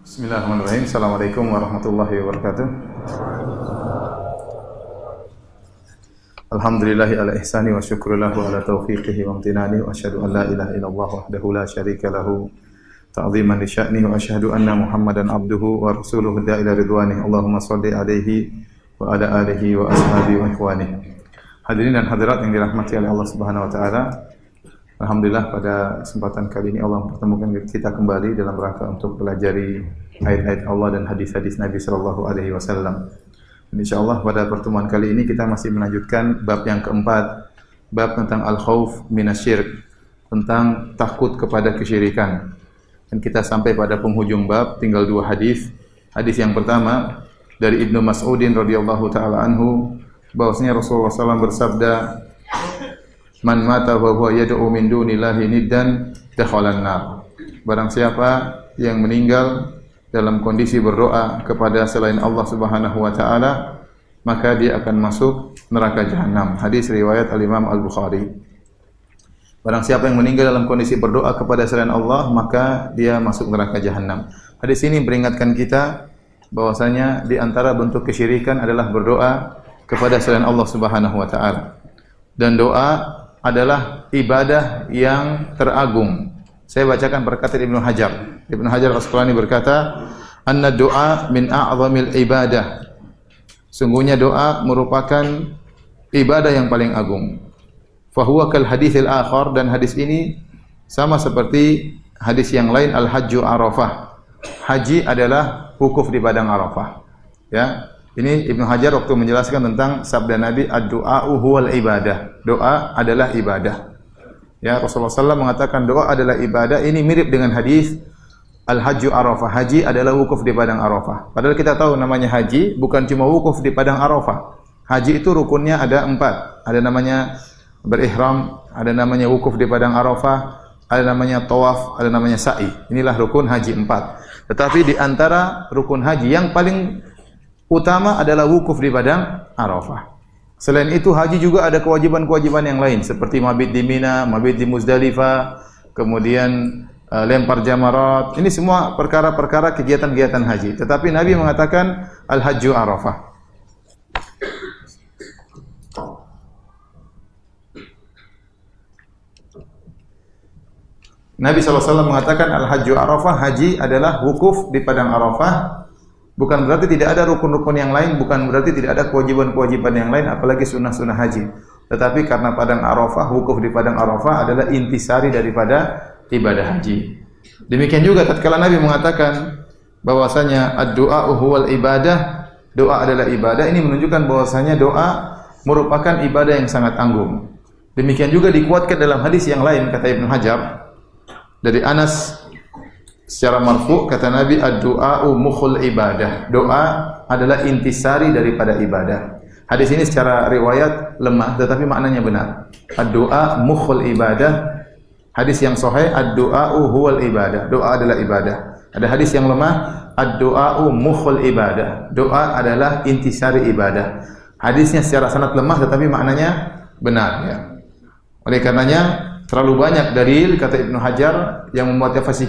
Bismillahirrahmanirrahim. Assalamualaikum warahmatullahi wabarakatuh. Alhamdulillahi ala ihsani wa syukru lahu ala taufiqihi wa amtinani wa asyhadu an la ilaha illallah wahdahu la syarika lahu ta'ziman li sya'nihi wa asyhadu anna Muhammadan abduhu wa rasuluhu da'ila ridwanihi. Allahumma shalli alaihi wa ala alihi wa ashabihi wa ikhwanihi. Hadirin dan hadirat yang dirahmati oleh Allah Subhanahu wa taala. Alhamdulillah pada kesempatan kali ini Allah mempertemukan kita kembali dalam rangka untuk pelajari ayat-ayat Allah dan hadis-hadis Nabi sallallahu alaihi wasallam. Insyaallah pada pertemuan kali ini kita masih melanjutkan bab yang keempat, bab tentang al-khauf minasyirk, tentang takut kepada kesyirikan. Dan kita sampai pada penghujung bab, tinggal dua hadis. Hadis yang pertama dari Ibnu Mas'udin radhiyallahu taala anhu, bahwasanya Rasulullah SAW bersabda, "Man mata wa huwa yad'u min dunillahi niddan dakhalan nar." Barang siapa yang meninggal dalam kondisi berdoa kepada selain Allah Subhanahu wa taala, maka dia akan masuk neraka jahanam. Hadis riwayat Al-Imam Al-Bukhari. Barang siapa yang meninggal dalam kondisi berdoa kepada selain Allah, maka dia masuk neraka jahanam. Hadis ini memperingatkan kita bahwasanya di antara bentuk kesyirikan adalah berdoa kepada selain Allah Subhanahu wa taala. Dan doa adalah ibadah yang teragung. Saya bacakan perkataan Ibnu Hajar. Ibnu Hajar Al-Asqalani berkata, "Anna du'a min a'zamil ibadah." Sungguhnya doa merupakan ibadah yang paling agung. Fa huwa kal haditsil akhar, dan hadis ini sama seperti hadis yang lain, al-hajju Arafah. Haji adalah wukuf di padang Arafah. Ya. Ini Ibnu Hajar waktu menjelaskan tentang sabda Nabi, ad-du'a'u huwal ibadah. Doa adalah ibadah. Ya, Rasulullah SAW mengatakan doa adalah ibadah. Ini mirip dengan hadis al-hajju Arafah. Haji adalah wukuf di padang Arafah. Padahal kita tahu namanya haji bukan cuma wukuf di padang Arafah. Haji itu rukunnya ada 4. Ada namanya berihram, ada namanya wukuf di padang Arafah, ada namanya tawaf, ada namanya sa'i. Inilah rukun haji 4. Tetapi di antara rukun haji yang paling utama adalah wukuf di padang Arafah. Selain itu haji juga ada kewajiban-kewajiban yang lain seperti mabit di Mina, mabit di Muzdalifah, kemudian lempar jamarat. Ini semua perkara-perkara kegiatan-kegiatan haji. Tetapi Nabi mengatakan al-hajju Arafah. Nabi SAW mengatakan al-hajju Arafah, haji adalah wukuf di padang Arafah. Bukan berarti tidak ada rukun-rukun yang lain, bukan berarti tidak ada kewajiban-kewajiban yang lain, apalagi sunnah-sunnah haji. Tetapi karena padang Arafah, wukuf di padang Arafah adalah intisari daripada ibadah haji. Demikian juga tatkala Nabi mengatakan bahwasanya ad-du'a'u huwal ibadah, doa adalah ibadah, ini menunjukkan bahwasanya doa merupakan ibadah yang sangat agung. Demikian juga dikuatkan dalam hadis yang lain, kata Ibnu Hajar, dari Anas secara marfu, kata Nabi, ad-du'a'u mukhul ibadah. Doa adalah intisari daripada ibadah. Hadis ini secara riwayat lemah, tetapi maknanya benar. Ad-du'a mukhul ibadah. Hadis yang sahih, ad-du'a'u huwal ibadah. Doa adalah ibadah. Ada hadis yang lemah, ad-du'a'u mukhul ibadah. Doa adalah intisari ibadah. Hadisnya secara sanad lemah, tetapi maknanya benar. Ya. Oleh karenanya, terlalu banyak dalil, kata Ibnu Hajar, yang memotivasi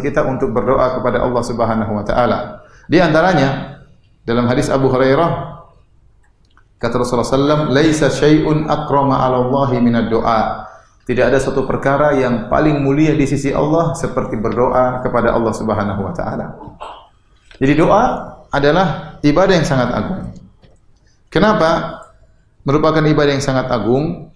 kita untuk berdoa kepada Allah Subhanahu wa taala. Di antaranya dalam hadis Abu Hurairah, kata Rasulullah sallallahu alaihi wasallam, "Laisa syai'un akrama 'ala Allahi minad du'a." Tidak ada suatu perkara yang paling mulia di sisi Allah seperti berdoa kepada Allah Subhanahu wa taala. Jadi doa adalah ibadah yang sangat agung. Kenapa merupakan ibadah yang sangat agung?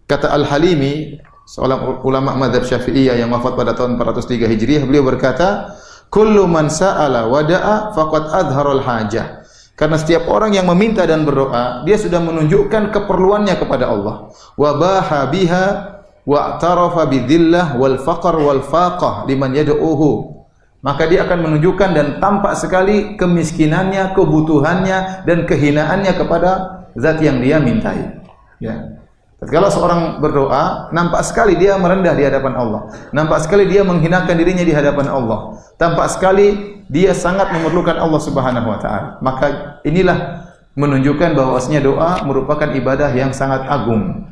Kata Al-Halimi, seorang ulama mazhab Syafi'iyah yang wafat pada tahun 403 Hijriah, beliau berkata, "Kullu man sa'ala wa da'a faqad adharal hajah." Karena setiap orang yang meminta dan berdoa, dia sudah menunjukkan keperluannya kepada Allah. Wa baha biha wa i'tarafa bidzillah wal faqr wal faqah liman yad'uhu. Maka dia akan menunjukkan dan tampak sekali kemiskinannya, kebutuhannya dan kehinaannya kepada zat yang dia mintai. Ya. Kalau seorang berdoa, nampak sekali dia merendah di hadapan Allah. Nampak sekali dia menghinakan dirinya di hadapan Allah. Tampak sekali dia sangat memerlukan Allah Subhanahu wa taala. Maka inilah menunjukkan bahwasanya doa merupakan ibadah yang sangat agung.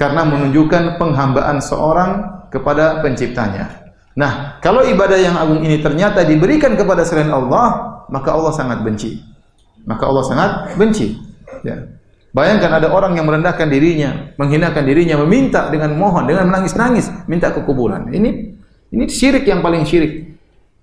Karena menunjukkan penghambaan seorang kepada penciptanya. Nah, kalau ibadah yang agung ini ternyata diberikan kepada selain Allah, maka Allah sangat benci. Maka Allah sangat benci. Ya. Bayangkan ada orang yang merendahkan dirinya, menghinakan dirinya, meminta dengan mohon, dengan menangis-nangis, minta ke kuburan. Ini syirik yang paling syirik.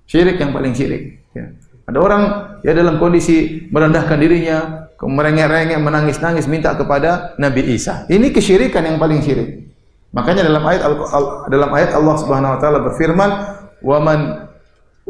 Syirik yang paling syirik. Ya. Ada orang ya dalam kondisi merendahkan dirinya, merengek-rengek, menangis-nangis, minta kepada Nabi Isa. Ini kesyirikan yang paling syirik. Makanya dalam ayat Allah Subhanahu wa taala berfirman, "Wa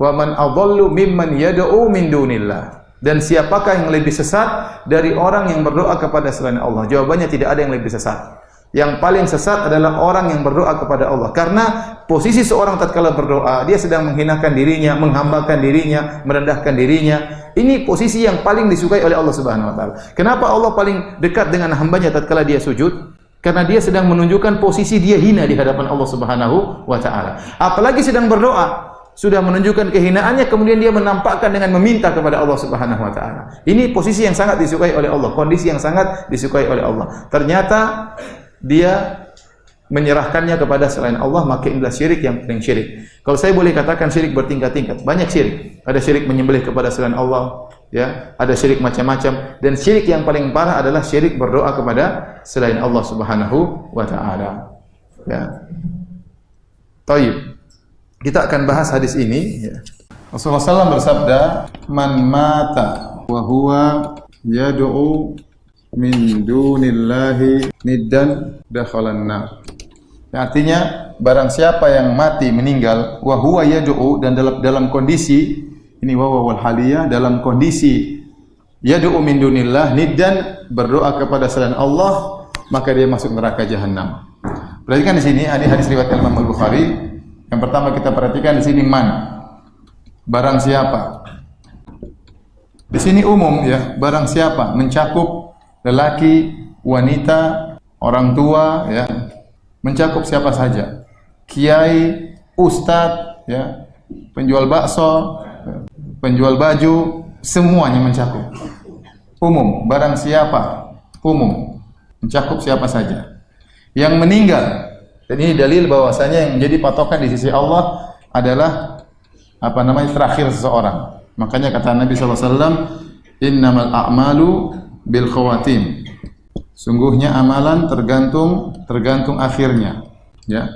man adhallu mimman yad'u min dunillah." Dan siapakah yang lebih sesat dari orang yang berdoa kepada selain Allah? Jawabannya tidak ada yang lebih sesat. Yang paling sesat adalah orang yang berdoa kepada Allah. Karena posisi seorang tatkala berdoa, dia sedang menghinakan dirinya, menghambakan dirinya, merendahkan dirinya. Ini posisi yang paling disukai oleh Allah Subhanahu wa taala. Kenapa Allah paling dekat dengan hambanya tatkala dia sujud? Karena dia sedang menunjukkan posisi dia hina di hadapan Allah Subhanahu wa taala. Apalagi sedang berdoa, sudah menunjukkan kehinaannya, kemudian dia menampakkan dengan meminta kepada Allah Subhanahu wa taala. Ini posisi yang sangat disukai oleh Allah, kondisi yang sangat disukai oleh Allah. Ternyata dia menyerahkannya kepada selain Allah, maka inilah syirik yang paling syirik. Kalau saya boleh katakan syirik bertingkat-tingkat, banyak syirik. Ada syirik menyembelih kepada selain Allah, ya, ada syirik macam-macam, dan syirik yang paling parah adalah syirik berdoa kepada selain Allah Subhanahu wa taala. Ya. Baik. Kita akan bahas hadis ini, ya. Rasulullah SAW bersabda, "Man mata wa huwa yad'u min dunillahi niddan dakhalan nar." Artinya, barang siapa yang mati meninggal wa huwa yad'u, dan dalam kondisi ini wawu wal haliyah, dalam kondisi yad'u min dunillah niddan, berdoa kepada selain Allah, maka dia masuk neraka jahanam. Perhatikan di sini, ada hadis riwayat Imam Al-Bukhari. Yang pertama kita perhatikan di sini man, barang siapa. Di sini umum ya, barang siapa, mencakup lelaki, wanita, orang tua ya, mencakup siapa saja. Kiai, ustadz ya, penjual bakso, penjual baju, semuanya mencakup. Umum, barang siapa, umum, mencakup siapa saja. Yang meninggal, dan ini dalil bahwasanya yang menjadi patokan di sisi Allah adalah terakhir seseorang. Makanya kata Nabi SAW, "Innamal a'malu bil khawatim." Sungguhnya amalan tergantung akhirnya, ya,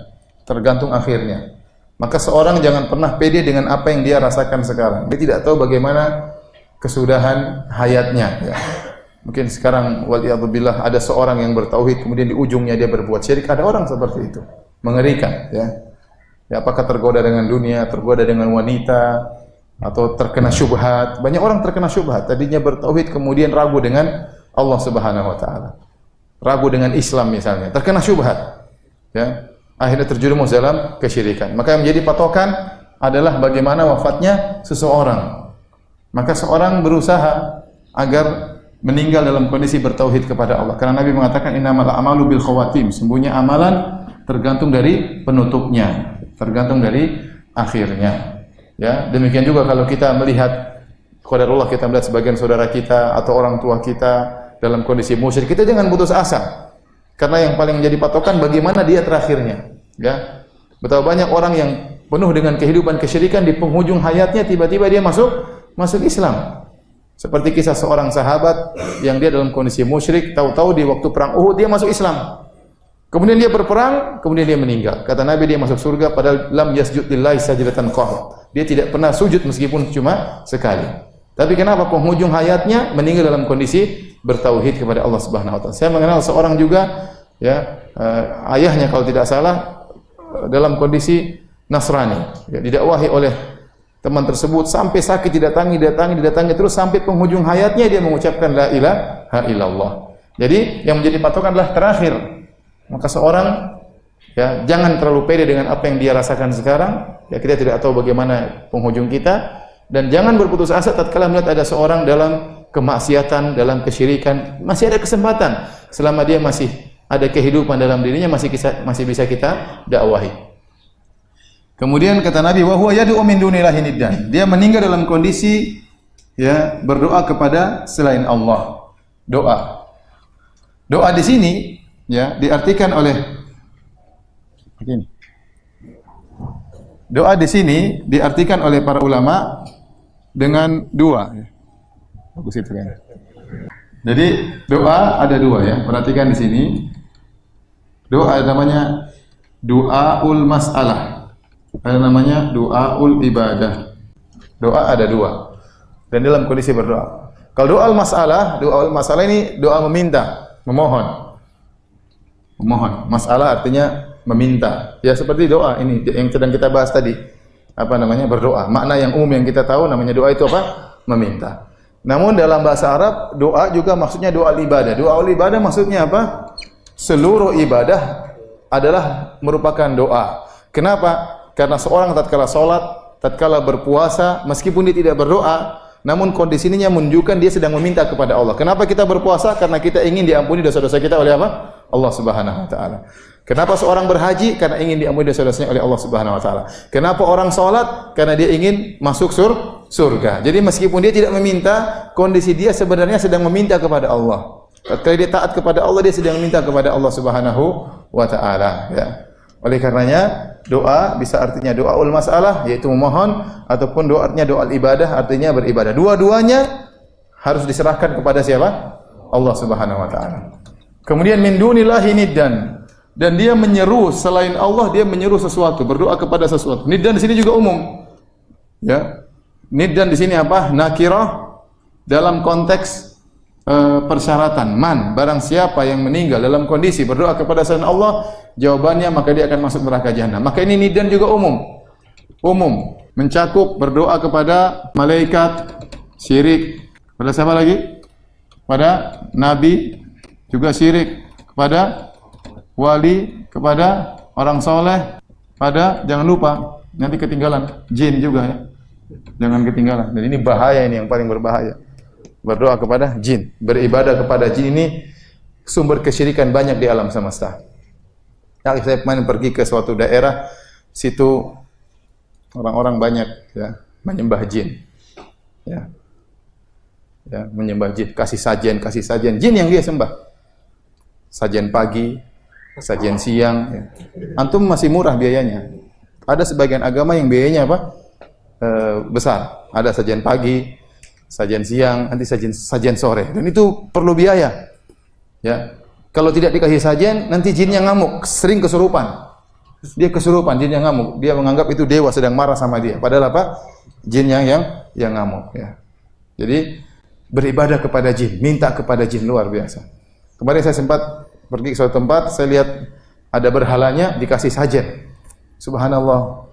tergantung akhirnya. Maka seorang jangan pernah pede dengan apa yang dia rasakan sekarang. Dia tidak tahu bagaimana kesudahan hayatnya, ya. Mungkin sekarang waliyadzubillah ada seorang yang bertauhid, kemudian di ujungnya dia berbuat syirik. Ada orang seperti itu, mengerikan, ya. Ya, apakah tergoda dengan dunia, tergoda dengan wanita, atau terkena syubhat? Banyak orang terkena syubhat. Tadinya bertauhid, kemudian ragu dengan Allah Subhanahu wa taala. Ragu dengan Islam misalnya, terkena syubhat. Ya, akhirnya terjerumus dalam kesyirikan. Maka yang menjadi patokan adalah bagaimana wafatnya seseorang. Maka seorang berusaha agar meninggal dalam kondisi bertauhid kepada Allah. Karena Nabi mengatakan innamal a'malu bil khawatim. Sembunyi amalan tergantung dari penutupnya, tergantung dari akhirnya. Ya, demikian juga kalau kita melihat qadarullah, kita melihat sebagian saudara kita atau orang tua kita dalam kondisi musyrik, kita jangan putus asa. Karena yang paling menjadi patokan bagaimana dia terakhirnya. Ya. Betapa banyak orang yang penuh dengan kehidupan kesyirikan, di penghujung hayatnya tiba-tiba dia masuk Islam. Seperti kisah seorang sahabat yang dia dalam kondisi musyrik, tahu-tahu di waktu perang Uhud dia masuk Islam. Kemudian dia berperang, kemudian dia meninggal. Kata Nabi dia masuk surga padahal lam yasjud lillahi sajdatan qat. Dia tidak pernah sujud meskipun cuma sekali. Tapi kenapa penghujung hayatnya meninggal dalam kondisi bertauhid kepada Allah Subhanahu wa taala. Saya mengenal seorang juga, ya, ayahnya kalau tidak salah dalam kondisi Nasrani, ya, didakwahi oleh teman tersebut sampai sakit, didatangi terus sampai penghujung hayatnya dia mengucapkan la ilaha illallah. Jadi yang menjadi patokan adalah terakhir. Maka seorang, ya, jangan terlalu pede dengan apa yang dia rasakan sekarang. Ya, kita tidak tahu bagaimana penghujung kita, dan jangan berputus asa tatkala melihat ada seorang dalam kemaksiatan, dalam kesyirikan. Masih ada kesempatan selama dia masih ada kehidupan dalam dirinya, masih bisa kita dakwahi. Kemudian kata Nabi, wa huwa yad'u min dunillahi niddan. Dia meninggal dalam kondisi, ya, berdoa kepada selain Allah. Doa di sini, ya, diartikan oleh begini. Doa di sini diartikan oleh para ulama dengan dua. Bagus itu kan. Jadi doa ada dua ya. Perhatikan di sini. Doa namanya du'aul mas'alah. Ada namanya du'aul ibadah. Doa ada dua. Dan dalam kondisi berdoa. Kalau doa masalah ini doa meminta, memohon. Memohon. Masalah artinya meminta. Ya seperti doa ini yang sedang kita bahas tadi. Apa namanya? Berdoa. Makna yang umum yang kita tahu namanya doa itu apa? Meminta. Namun dalam bahasa Arab doa juga maksudnya doa ibadah. Doa ibadah maksudnya apa? Seluruh ibadah adalah merupakan doa. Kenapa? Karena seorang tatkala salat, tatkala berpuasa, meskipun dia tidak berdoa, namun kondisinya menunjukkan dia sedang meminta kepada Allah. Kenapa kita berpuasa? Karena kita ingin diampuni dosa-dosa kita oleh apa? Allah Subhanahu wa taala. Kenapa seorang berhaji? Karena ingin diampuni dosa-dosanya oleh Allah Subhanahu wa taala. Kenapa orang salat? Karena dia ingin masuk surga. Jadi meskipun dia tidak meminta, kondisi dia sebenarnya sedang meminta kepada Allah. Ketika dia taat kepada Allah, dia sedang meminta kepada Allah Subhanahu wa taala, ya. Oleh karenanya, doa bisa artinya doaul masalah, yaitu memohon, ataupun doa artinya doa ibadah, artinya beribadah. Dua-duanya harus diserahkan kepada siapa? Allah Subhanahu wa taala. Kemudian min dunillahi niddan, dan dia menyeru selain Allah, dia menyeru sesuatu, berdoa kepada sesuatu. Niddan di sini juga umum. Ya. Niddan di sini apa? Nakirah dalam konteks persyaratan. Man, barang siapa yang meninggal dalam kondisi berdoa kepada selain Allah, jawabannya maka dia akan masuk neraka jahanam. Maka ini niddan juga umum. Umum, mencakup berdoa kepada malaikat, syirik. Pada siapa lagi? Pada nabi juga syirik, kepada wali, kepada orang soleh, pada jangan lupa nanti ketinggalan jin juga ya. Jangan ketinggalan. Dan ini bahaya, ini yang paling berbahaya. Berdoa kepada jin, beribadah kepada jin ini sumber kesyirikan banyak di alam semesta. Saya kemarin pergi ke suatu daerah, situ orang-orang banyak ya menyembah jin. Ya. Ya, menyembah jin, kasih sajian jin yang dia sembah. Sajian pagi, sajian siang ya. Antum masih murah biayanya. Ada sebagian agama yang biayanya apa? Besar. Ada sajian pagi, sajian siang, nanti sajian sore, dan itu perlu biaya. Ya, kalau tidak dikasih sajian, nanti jinnya ngamuk, sering kesurupan. Dia kesurupan, jinnya ngamuk. Dia menganggap itu dewa sedang marah sama dia. Padahal apa? Jin yang ngamuk. Ya. Jadi beribadah kepada jin, minta kepada jin, luar biasa. Kemarin saya sempat pergi ke suatu tempat, saya lihat ada berhalanya dikasih sajian. Subhanallah.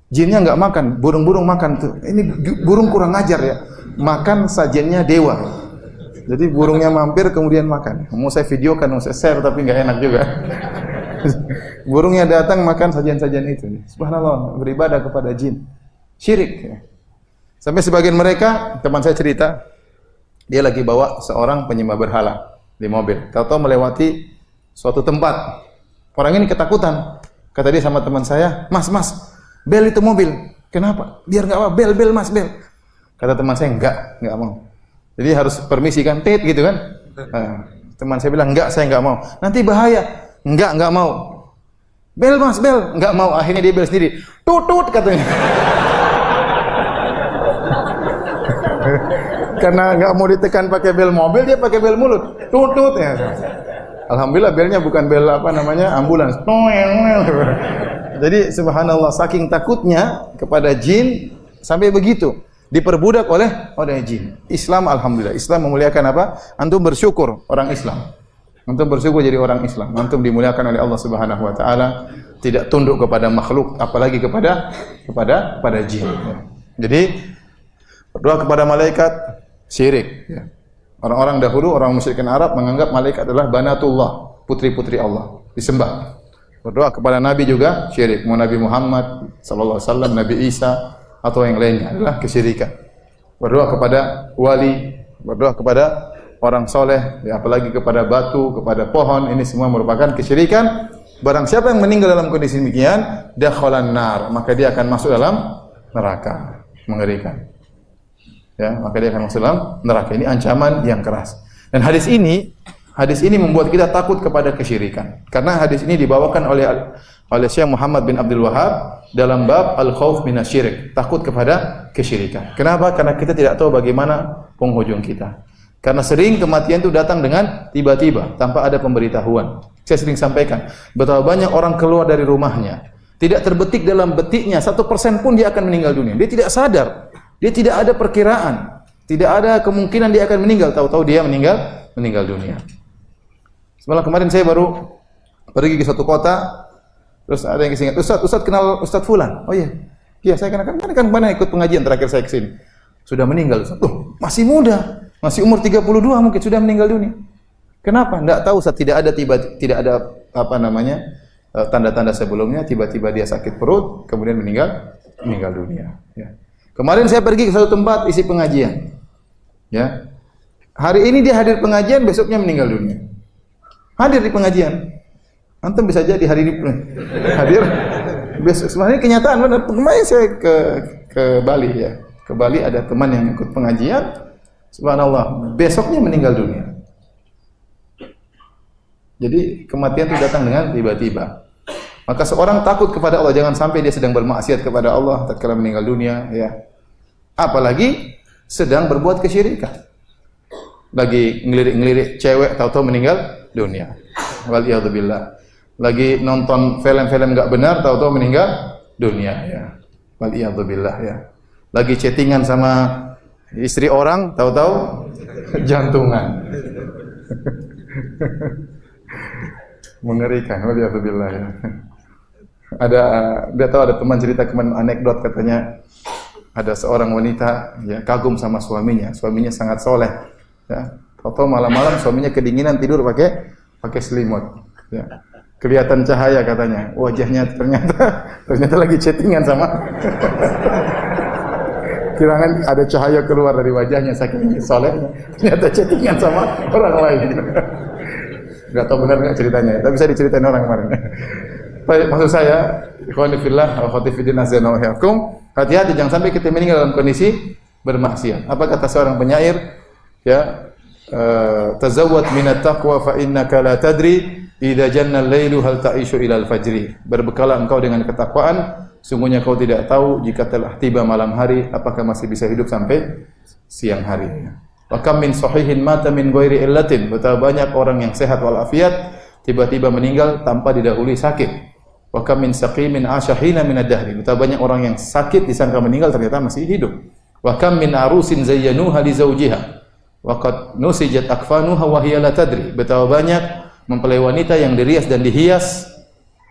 Jinnya nggak makan, burung-burung makan tuh. Ini burung kurang ajar ya. Makan sajiannya dewa. Jadi burungnya mampir kemudian makan. Mau saya videokan, mau saya share tapi nggak enak juga. Burungnya datang makan sajian-sajian itu. Subhanallah, beribadah kepada jin. Syirik. Ya. Sampai sebagian mereka, teman saya cerita, dia lagi bawa seorang penyembah berhala di mobil. Tahu-tahu melewati suatu tempat. Orang ini ketakutan. Kata dia sama teman saya, Mas, bel itu mobil. Kenapa? Biar nggak apa, bel mas, bel. Kata teman saya, enggak mau. Jadi harus permisi kan, tit gitu kan. Teman saya bilang, enggak, saya enggak mau. Nanti bahaya. Enggak mau. Bel mas, bel. Enggak mau. Akhirnya dia bel sendiri. Tutut katanya. Karena enggak mau ditekan pakai bel mobil, dia pakai bel mulut. Tutut ya. Alhamdulillah belnya bukan bel apa namanya, ambulans. Jadi subhanallah, saking takutnya kepada jin sampai begitu diperbudak oleh jin. Islam alhamdulillah, Islam memuliakan apa? Antum bersyukur orang Islam. Antum bersyukur jadi orang Islam. Antum dimuliakan oleh Allah Subhanahu wa taala, tidak tunduk kepada makhluk, apalagi kepada jin. Jadi berdoa kepada malaikat syirik ya. Orang-orang dahulu, orang musyrikin Arab menganggap malaikat adalah banatullah, putri-putri Allah, disembah. Berdoa kepada Nabi juga syirik. Mau Nabi Muhammad sallallahu alaihi wasallam, Nabi Isa atau yang lainnya adalah kesyirikan. Berdoa kepada wali, berdoa kepada orang soleh, ya, apalagi kepada batu, kepada pohon, ini semua merupakan kesyirikan. Barang siapa yang meninggal dalam kondisi demikian, dakhalan nar, maka dia akan masuk dalam neraka. Mengerikan. Ya, maka dia akan masuk dalam neraka. Ini ancaman yang keras. Dan hadis ini Hadis ini membuat kita takut kepada kesyirikan. Karena hadis ini dibawakan oleh Syekh Muhammad bin Abdul Wahhab dalam bab al-khauf minasyirik, takut kepada kesyirikan. Kenapa? Karena kita tidak tahu bagaimana penghujung kita. Karena sering kematian itu datang dengan tiba-tiba, tanpa ada pemberitahuan. Saya sering sampaikan, betapa banyak orang keluar dari rumahnya, tidak terbetik dalam betiknya 1% pun dia akan meninggal dunia. Dia tidak sadar, dia tidak ada perkiraan, tidak ada kemungkinan dia akan meninggal. Tahu-tahu dia meninggal dunia. Semalam kemarin saya baru pergi ke suatu kota, terus ada yang kesini, Ustaz kenal Ustaz Fulan? Oh iya, saya kenal, kan kemana ikut pengajian terakhir saya kesini. Sudah meninggal Ustaz. Masih muda, masih umur 32 mungkin sudah meninggal dunia. Kenapa? Tidak tahu Ustaz, tidak ada tanda-tanda sebelumnya, tiba-tiba dia sakit perut, kemudian meninggal dunia. Ya. Kemarin saya pergi ke suatu tempat isi pengajian. Ya. Hari ini dia hadir pengajian, besoknya meninggal dunia. Hadir di pengajian. Antum bisa jadi hari ini hadir. Besok sebenarnya kenyataan benar. Kemarin saya ke Bali ya. Ke Bali ada teman yang ikut pengajian. Subhanallah, besoknya meninggal dunia. Jadi kematian itu datang dengan tiba-tiba. Maka seorang takut kepada Allah, jangan sampai dia sedang bermaksiat kepada Allah tatkala meninggal dunia ya. Apalagi sedang berbuat kesyirikan. Lagi ngelirik-ngelirik cewek tahu-tahu meninggal dunia. Waliyadzubillah. Lagi nonton film-film enggak benar tahu-tahu meninggal dunia ya. Waliyadzubillah ya. Lagi chattingan sama istri orang tahu-tahu jantungan. Mengerikan. Waliyadzubillah ya. Dia tahu ada teman cerita kemarin anekdot, katanya ada seorang wanita ya kagum sama suaminya sangat soleh ya. Tahu-tahu malam-malam suaminya kedinginan tidur pakai selimut ya. Kelihatan cahaya katanya, wajahnya ternyata lagi chattingan sama kirangan ada cahaya keluar dari wajahnya saking solehnya, ternyata chattingan sama orang lain. Enggak tahu benar enggak ceritanya, tapi bisa diceritain orang kemarin. Maksud saya, ikhwani fillah wa akhwati fiddin azza wa jalla, hati-hati jangan sampai kita meninggal dalam kondisi bermaksiat. Apa kata seorang penyair? Ya, tazawwad minat taqwa fa innaka la tadri idza janna al-lailu hal ta'ishu ila al-fajri. Berbekalah engkau dengan ketakwaan, sungguhnya kau tidak tahu jika telah tiba malam hari apakah masih bisa hidup sampai siang hari. Wa kam min sahihin mata min ghairi illatin. Betapa banyak orang yang sehat walafiat tiba-tiba meninggal tanpa didahului sakit. Wa kam min saqimin asha hina min ad-dahri. Betapa banyak orang yang sakit disangka meninggal ternyata masih hidup. Wa kam min arusin zayyanuha li zawjiha wa qad nusijat akfanuha wa hiya la tadri. Betapa banyak mempelai wanita yang dirias dan dihias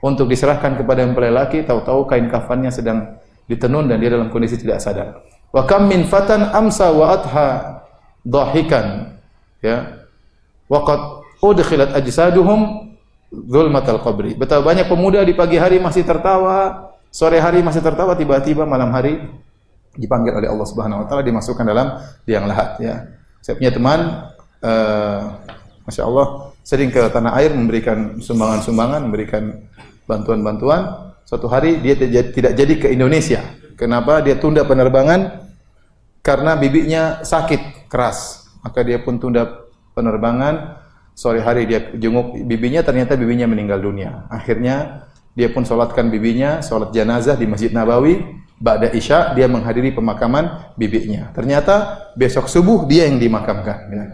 untuk diserahkan kepada mempelai laki, tahu-tahu kain kafannya sedang ditenun dan dia dalam kondisi tidak sadar. Wa kam min fatan amsa wa adha dhahikan ya. Wa qad udkhilat ajsaduhum zulmatal qabri. Betapa banyak pemuda di pagi hari masih tertawa, sore hari masih tertawa, tiba-tiba malam hari dipanggil oleh Allah Subhanahu wa taala dimasukkan dalam liang lahat ya. Saya punya teman Masya Allah sering ke tanah air memberikan sumbangan-sumbangan, memberikan bantuan-bantuan. Suatu hari dia tidak jadi ke Indonesia. Kenapa? Dia tunda penerbangan karena bibinya sakit keras. Maka dia pun tunda penerbangan. Sore hari dia jenguk bibinya, ternyata bibinya meninggal dunia. Akhirnya dia pun sholatkan bibinya, sholat jenazah di Masjid Nabawi. Ba'da Isya dia menghadiri pemakaman bibinya. Ternyata besok subuh dia yang dimakamkan. Ya.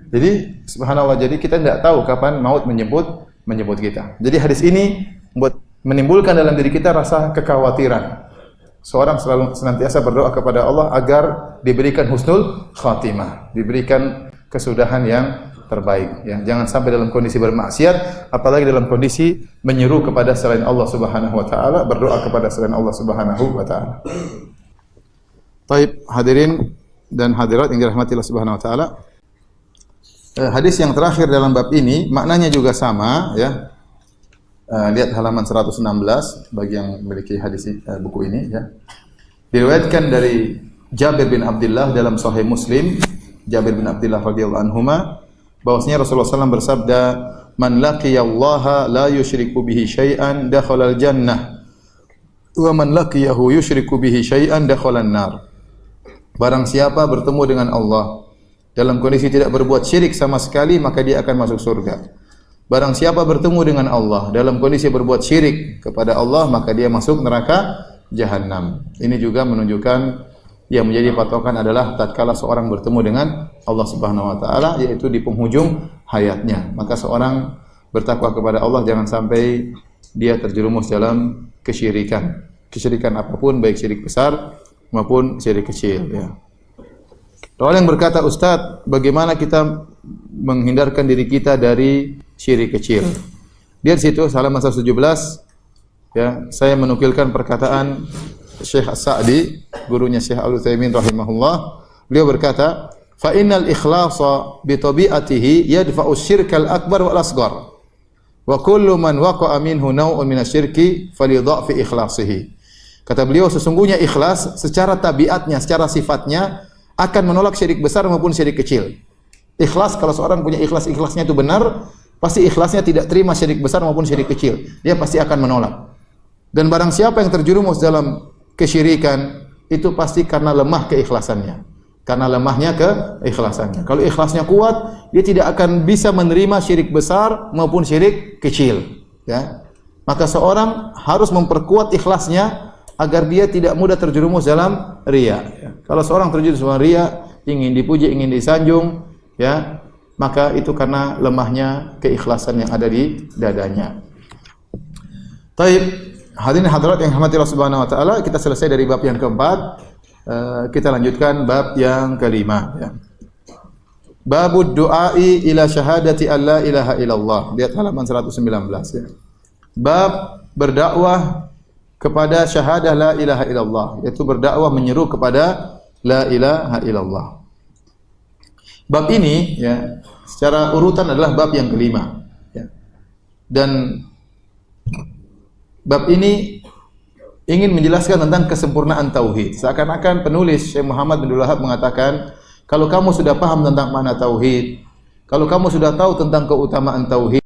Jadi subhanallah, jadi kita tidak tahu kapan maut menjemput kita. Jadi hadis ini menimbulkan dalam diri kita rasa kekhawatiran. Seorang selalu senantiasa berdoa kepada Allah agar diberikan husnul khatimah, diberikan kesudahan yang terbaik. Ya, jangan sampai dalam kondisi bermaksiat, apalagi dalam kondisi menyeru kepada selain Allah Subhanahu wa taala, berdoa kepada selain Allah Subhanahu wa taala. Baik, hadirin dan hadirat yang dirahmati Allah Subhanahu wa taala. Hadis yang terakhir dalam bab ini maknanya juga sama ya. Lihat halaman 116 bagi yang memiliki hadis buku ini ya. Diriwayatkan dari Jabir bin Abdullah dalam Sahih Muslim, Jabir bin Abdullah radhiyallahu anhuma, bahwasanya Rasulullah SAW bersabda, "Man laqiyallaha la yusyriku bihi syai'an dakhala al-jannah, wa man laqiyahu yusyriku bihi syai'an dakhala an-nar." Barang siapa bertemu dengan Allah dalam kondisi tidak berbuat syirik sama sekali, maka dia akan masuk surga. Barang siapa bertemu dengan Allah dalam kondisi berbuat syirik kepada Allah, maka dia masuk neraka Jahannam. Ini juga menunjukkan yang menjadi patokan adalah tatkala seorang bertemu dengan Allah Subhanahu wa taala, yaitu di penghujung hayatnya. Maka seorang bertakwa kepada Allah, jangan sampai dia terjerumus dalam kesyirikan. Kesyirikan apapun, baik syirik besar maupun syirik kecil, ya. Orang yang berkata, Ustaz, bagaimana kita menghindarkan diri kita dari syirik kecil? Dia di situ halaman 117, ya, saya menukilkan perkataan Syekh As-Sa'di, gurunya Syekh Al-Utsaimin rahimahullah. Beliau berkata, "Fa innal ikhlasa bi tabi'atihi yadfa'u syirkal akbar wal asghar. Wa kullu man waqa'a minhu naw'un min asy-syirki falyudha'fi ikhlasihi." Kata beliau, sesungguhnya ikhlas secara tabiatnya, secara sifatnya akan menolak syirik besar maupun syirik kecil. Ikhlas, kalau seorang punya ikhlasnya itu benar, pasti ikhlasnya tidak terima syirik besar maupun syirik kecil. Dia pasti akan menolak. Dan barang siapa yang terjerumus dalam kesyirikan, itu pasti karena lemah keikhlasannya. Karena lemahnya keikhlasannya. Kalau ikhlasnya kuat, dia tidak akan bisa menerima syirik besar maupun syirik kecil, ya. Maka seorang harus memperkuat ikhlasnya agar dia tidak mudah terjerumus dalam riya. Kalau seorang terjerumus dalam riya, ingin dipuji, ingin disanjung, ya, maka itu karena lemahnya keikhlasan yang ada di dadanya. Taib, hadirin hadirat yang dirahmati Allah Subhanahu wa taala, kita selesai dari bab yang keempat. Kita lanjutkan bab yang kelima, ya. Babud du'ai ila syahadati alla ilaha illallah. Lihat halaman 119, ya. Bab berdakwah kepada syahadah la ilaha illallah, yaitu berdakwah menyeru kepada la ilaha illallah. Bab ini, ya, secara urutan adalah bab yang kelima, ya. Dan bab ini ingin menjelaskan tentang kesempurnaan tauhid. Seakan-akan penulis Syekh Muhammad bin Abdul Wahhab mengatakan, kalau kamu sudah paham tentang makna tauhid, kalau kamu sudah tahu tentang keutamaan tauhid,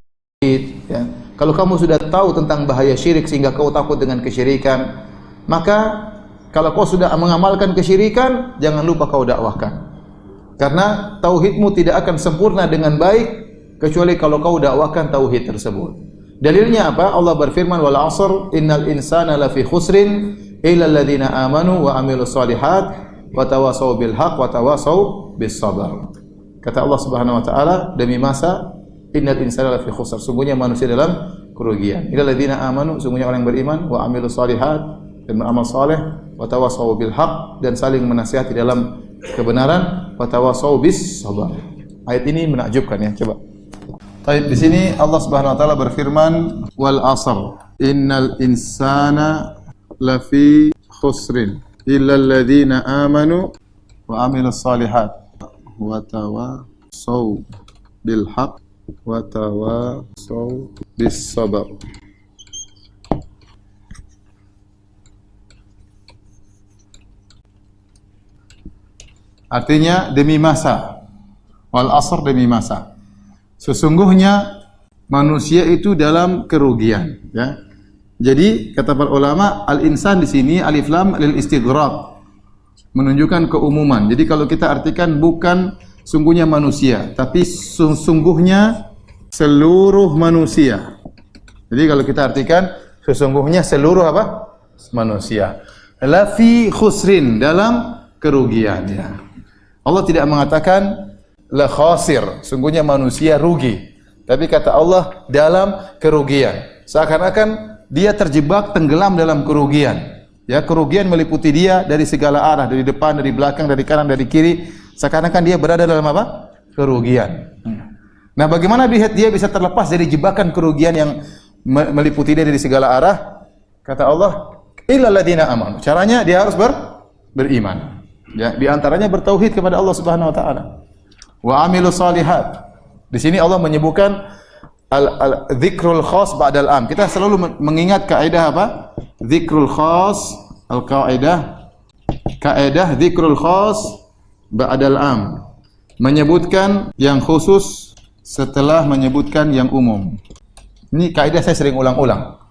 ya, kalau kamu sudah tahu tentang bahaya syirik sehingga kau takut dengan kesyirikan, maka kalau kau sudah mengamalkan kesyirikan, jangan lupa kau dakwahkan. Karena tauhidmu tidak akan sempurna dengan baik kecuali kalau kau dakwahkan tauhid tersebut. Dalilnya apa? Allah berfirman, wal 'asr innal insana lafi khusrin illa alladziina aamanu wa 'amilus shalihat wa tawassaw bil haqq wa tawassaw bis sabr. Kata Allah Subhanahu wa taala, demi masa, innal insana lafi khusr, sungguhnya manusia dalam kerugian. Illa alladziina aamanu, sungguhnya orang yang beriman, wa 'amilus shalihat, dan beramal saleh, wa tawassaw bil haqq, dan saling menasihati dalam kebenaran, wa tawassaw bis sabr. Ayat ini menakjubkan, ya, coba. Baik, di sini Allah Subhanahu wa taala berfirman, wal 'asr innal insana lafi khusrin illa alladziina aamanu wa 'amilus shalihat wa tawassaw bil haqq wa tawassaw bis sabr. Artinya demi masa. Wal 'asr, demi masa. Sesungguhnya manusia itu dalam kerugian, ya. Jadi kata para ulama, al-insan di sini alif lam lil istighraq, menunjukkan keumuman. Jadi kalau kita artikan bukan sungguhnya manusia, tapi sesungguhnya seluruh manusia. Jadi kalau kita artikan sesungguhnya seluruh apa? Manusia. Lafi khusrin, dalam kerugian, ya. Allah tidak mengatakan la khasir, sungguhnya manusia rugi. Tapi kata Allah dalam kerugian. Seakan-akan dia terjebak tenggelam dalam kerugian. Ya, kerugian meliputi dia dari segala arah, dari depan, dari belakang, dari kanan, dari kiri. Seakan-akan dia berada dalam apa? Kerugian. Nah, bagaimana dia bisa terlepas dari jebakan kerugian yang meliputi dia dari segala arah? Kata Allah, illal ladzina amanu. Caranya dia harus beriman. Ya, di antaranya bertauhid kepada Allah Subhanahu wa taala. Wa 'amilus shalihat. Di sini Allah menyebutkan dzikrul khas ba'dal am. Kita selalu mengingat kaidah apa? Dzikrul khas, al-qaidah, kaidah dzikrul khas ba'dal am. Menyebutkan yang khusus setelah menyebutkan yang umum. Ini kaidah saya sering ulang-ulang.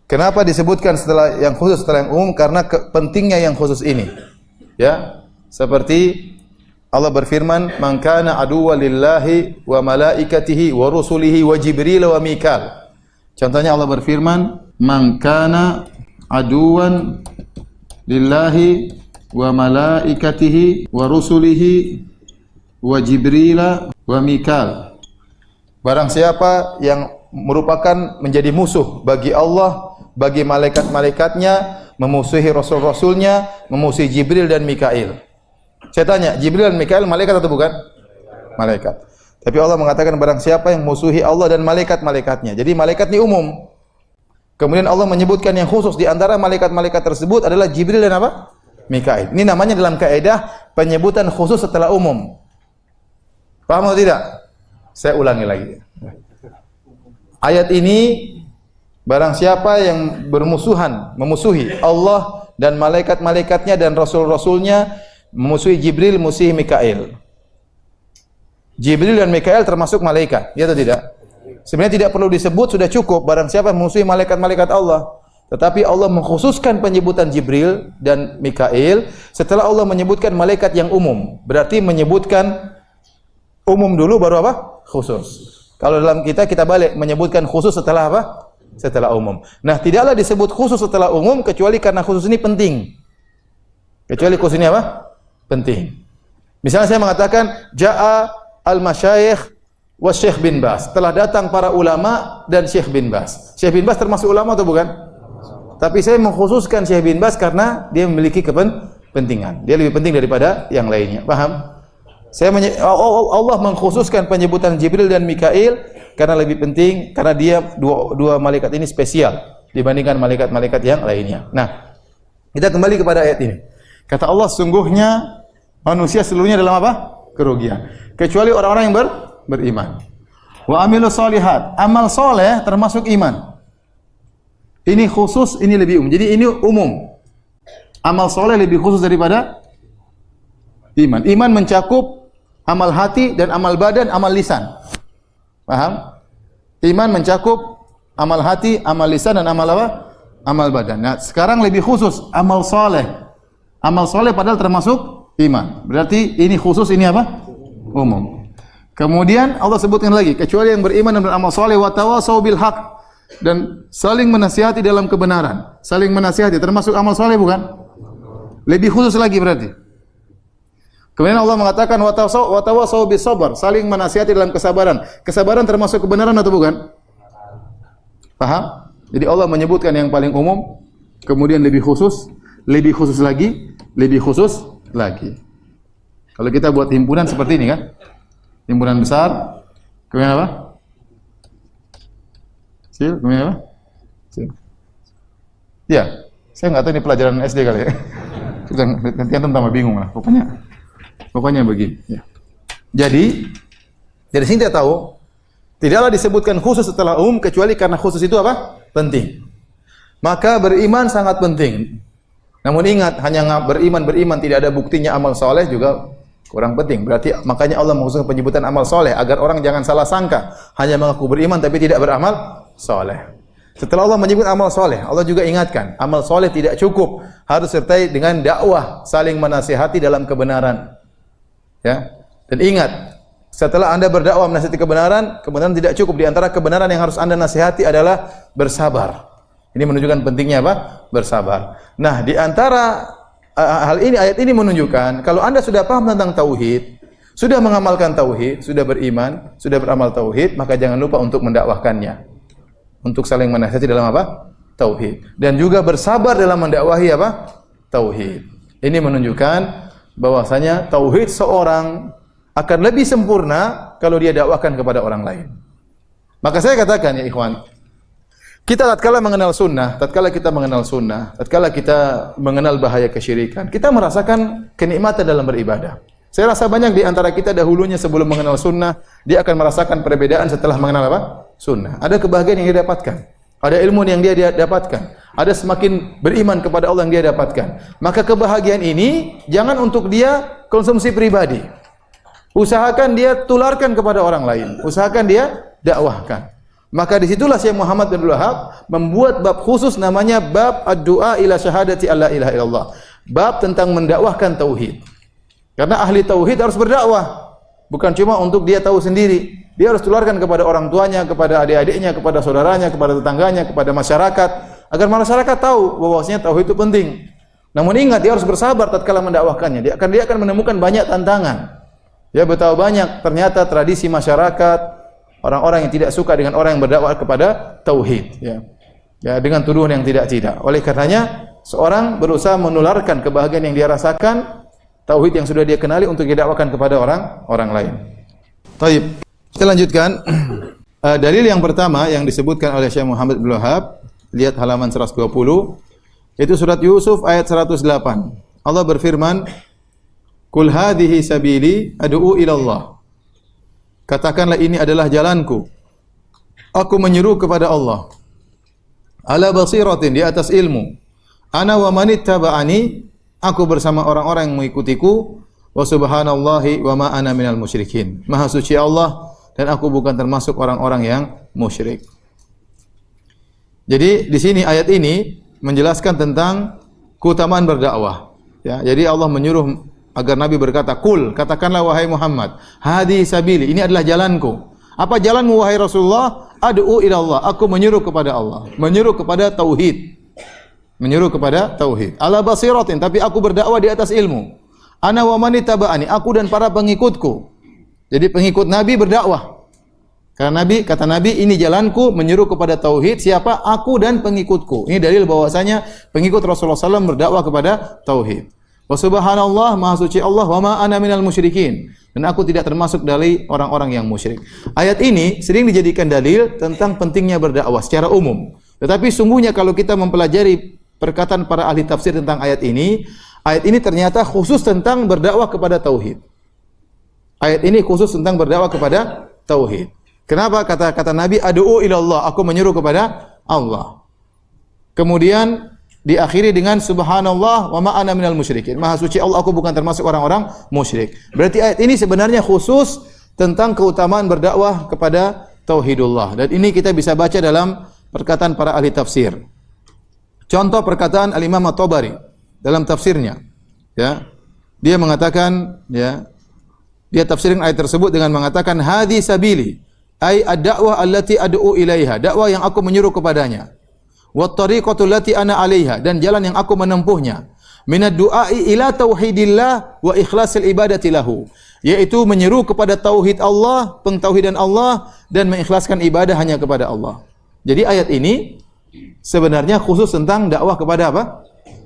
Kenapa disebutkan setelah yang khusus setelah yang umum? Karena pentingnya yang khusus ini. Ya, seperti Allah berfirman, "Man kana aduwwan lillahi wa malaikatihi wa rusulihi wa Jibril wa Mikal." Contohnya Allah berfirman, "Man kana aduwwan lillahi wa malaikatihi wa rusulihi wa Jibril wa Mikal." Barang siapa yang merupakan menjadi musuh bagi Allah, bagi malaikat-malaikatnya, memusuhi rasul-rasulnya, memusuhi Jibril dan Mikail. Saya tanya, Jibril dan Mikail malaikat atau bukan? Malaikat. Tapi Allah mengatakan barang siapa yang musuhi Allah dan malaikat-malaikatnya. Jadi malaikat ini umum. Kemudian Allah menyebutkan yang khusus di antara malaikat-malaikat tersebut adalah Jibril dan apa? Mikail. Ini namanya dalam kaidah penyebutan khusus setelah umum. Paham atau tidak? Saya ulangi lagi. Ayat ini barang siapa yang bermusuhan, memusuhi Allah dan malaikat-malaikatnya dan rasul-rasulnya, memusuhi Jibril, memusuhi Mikail. Jibril dan Mikail termasuk malaikat, ya atau tidak? Sebenarnya tidak perlu disebut, sudah cukup barang siapa memusuhi malaikat-malaikat Allah. Tetapi Allah mengkhususkan penyebutan Jibril dan Mikail setelah Allah menyebutkan malaikat yang umum. Berarti menyebutkan umum dulu baru apa? Khusus. Kalau dalam kita balik menyebutkan khusus setelah apa? Setelah umum. Nah, tidaklah disebut khusus setelah umum kecuali karena khusus ini penting. Kecuali khusus ini apa? Penting. Misalnya saya mengatakan Ja'a al-masyayikh wa Syekh bin Baz. Telah datang para ulama dan Syekh bin Baz. Syekh bin Baz termasuk ulama atau bukan? Tapi saya mengkhususkan Syekh bin Baz karena dia memiliki kepentingan. Dia lebih penting daripada yang lainnya. Paham? Allah mengkhususkan penyebutan Jibril dan Mikail karena lebih penting, karena dia dua malaikat ini spesial dibandingkan malaikat-malaikat yang lainnya. Nah, kita kembali kepada ayat ini. Kata Allah, sungguhnya manusia seluruhnya dalam apa? Kerugian. Kecuali orang-orang yang beriman. Wa amilus solihat. Amal soleh termasuk iman. Ini khusus, ini lebih umum. Jadi ini umum. Amal soleh lebih khusus daripada iman. Iman mencakup amal hati dan amal badan, amal lisan. Paham? Iman mencakup amal hati, amal lisan dan amal apa? Amal badan. Nah, sekarang lebih khusus amal soleh. Amal soleh padahal termasuk iman. Berarti ini khusus, ini apa? Umum. Kemudian Allah sebutkan lagi, kecuali yang beriman dan beramal soleh wa tawasau bil haq, dan saling menasihati dalam kebenaran. Saling menasihati termasuk amal soleh bukan? Lebih khusus lagi berarti. Kemudian Allah mengatakan wa tawasau bis sabr, saling menasihati dalam kesabaran. Kesabaran termasuk kebenaran atau bukan? Paham? Jadi Allah menyebutkan yang paling umum, kemudian lebih khusus lagi, lebih khusus lagi. Kalau kita buat himpunan seperti ini kan? Himpunan besar, kemudian apa? Sil, kemudian apa? Sil. Ya, saya nggak tahu ini pelajaran SD kali ya. Nanti antum tambah bingung lah. Pokoknya begini. Ya. Jadi dari sini kita tahu tidaklah disebutkan khusus setelah umum kecuali karena khusus itu apa? Penting. Maka beriman sangat penting. Namun ingat, hanya beriman tidak ada buktinya amal soleh juga kurang penting. Berarti makanya Allah mengkhususkan penyebutan amal soleh agar orang jangan salah sangka hanya mengaku beriman tapi tidak beramal soleh. Setelah Allah menyebut amal soleh, Allah juga ingatkan amal soleh tidak cukup, harus sertai dengan dakwah, saling menasihati dalam kebenaran. Ya. Dan ingat, setelah Anda berdakwah menasihati kebenaran tidak cukup. Di antara kebenaran yang harus Anda nasihati adalah bersabar. Ini menunjukkan pentingnya apa? Bersabar. Nah, di antara hal ini, ayat ini menunjukkan kalau Anda sudah paham tentang tauhid, sudah mengamalkan tauhid, sudah beriman, sudah beramal tauhid, maka jangan lupa untuk mendakwahkannya. Untuk saling menasihati dalam apa? Tauhid. Dan juga bersabar dalam mendakwahi apa? Tauhid. Ini menunjukkan bahwasanya tauhid seorang akan lebih sempurna kalau dia dakwahkan kepada orang lain. Maka saya katakan ya ikhwan, kita tatkala kita mengenal sunnah, tatkala kita mengenal bahaya kesyirikan, kita merasakan kenikmatan dalam beribadah. Saya rasa banyak di antara kita dahulunya sebelum mengenal sunnah, dia akan merasakan perbedaan setelah mengenal apa? Sunnah. Ada kebahagiaan yang dia dapatkan, ada ilmu yang dia dapatkan, ada semakin beriman kepada Allah yang dia dapatkan. Maka kebahagiaan ini jangan untuk dia konsumsi pribadi. Usahakan dia tularkan kepada orang lain, usahakan dia dakwahkan. Maka disitulah Syekh Muhammad bin Wahab membuat bab khusus namanya bab ad-du'a ila syahadati alla ilaha illallah. Bab tentang mendakwahkan tauhid. Karena ahli tauhid harus berdakwah, bukan cuma untuk dia tahu sendiri. Dia harus tularkan kepada orang tuanya, kepada adik-adiknya, kepada saudaranya, kepada tetangganya, kepada masyarakat, agar masyarakat tahu bahwasanya tauhid itu penting. Namun ingat, dia harus bersabar tatkala mendakwahkannya. Dia akan menemukan banyak tantangan. Ya, betapa banyak ternyata tradisi masyarakat, orang-orang yang tidak suka dengan orang yang berdakwah kepada tauhid, ya. Ya, dengan tuduhan yang tidak-tidak. Oleh karenanya, seorang berusaha menularkan kebahagiaan yang dia rasakan, tauhid yang sudah dia kenali untuk didakwakan kepada orang lain. Taib. Kita lanjutkan. Dalil yang pertama yang disebutkan oleh Syekh Muhammad bin Wahab, lihat halaman 120, itu surat Yusuf ayat 108. Allah berfirman, "Qul hadhihi sabili ad'u ila Allah." Katakanlah, ini adalah jalanku. Aku menyeru kepada Allah. Ala basiratin, di atas ilmu. Ana wa manittaba'ani, aku bersama orang-orang yang mengikutiku. Wa subhanallahi wa ma ana minal musyrikin. Maha suci Allah, dan aku bukan termasuk orang-orang yang musyrik. Jadi di sini ayat ini menjelaskan tentang keutamaan berdakwah. Ya, jadi Allah menyuruh agar Nabi berkata, "Qul," katakanlah wahai Muhammad, "Hadi sabili," ini adalah jalanku. Apa jalanmu wahai Rasulullah? Ad'u ila Allah, aku menyuruh kepada Allah, menyuruh kepada tauhid. Menyuruh kepada tauhid. Ala basiratin, tapi aku berdakwah di atas ilmu. Ana wa man ittaba'ani, aku dan para pengikutku. Jadi pengikut Nabi berdakwah. Karena Nabi, kata Nabi, ini jalanku menyuruh kepada tauhid. Siapa? Aku dan pengikutku. Ini dalil bahwasanya pengikut Rasulullah SAW berdakwah kepada tauhid. Wa subhanallah, maha suci Allah, wa ma ana minal musyrikin. Dan aku tidak termasuk dari orang-orang yang musyrik. Ayat ini sering dijadikan dalil tentang pentingnya berdakwah secara umum. Tetapi sungguhnya kalau kita mempelajari perkataan para ahli tafsir tentang ayat ini ternyata khusus tentang berdakwah kepada tauhid. Ayat ini khusus tentang berdakwah kepada tauhid. Kenapa kata Nabi, ad'u ila Allah, aku menyuruh kepada Allah. Kemudian diakhiri dengan subhanallah wa ma ana minal musyrikin. Maha suci Allah, aku bukan termasuk orang-orang musyrik. Berarti ayat ini sebenarnya khusus tentang keutamaan berdakwah kepada tauhidullah. Dan ini kita bisa baca dalam perkataan para ahli tafsir. Contoh perkataan Al-Imam At-Tabari dalam tafsirnya. Ya. Dia mengatakan, ya, dia tafsirin ayat tersebut dengan mengatakan hadi sabili, ai ad-da'wah allati ad'u ilaiha, dakwah yang aku menyuruh kepadanya. Wa tariqatu allati ana 'alaiha, dan jalan yang aku menempuhnya. Minad du'ai ila tauhidillah wa ikhlasil ibadati lahu, yaitu menyeru kepada tauhid Allah, pentauhidan Allah, dan mengikhlaskan ibadah hanya kepada Allah. Jadi ayat ini sebenarnya khusus tentang dakwah kepada apa?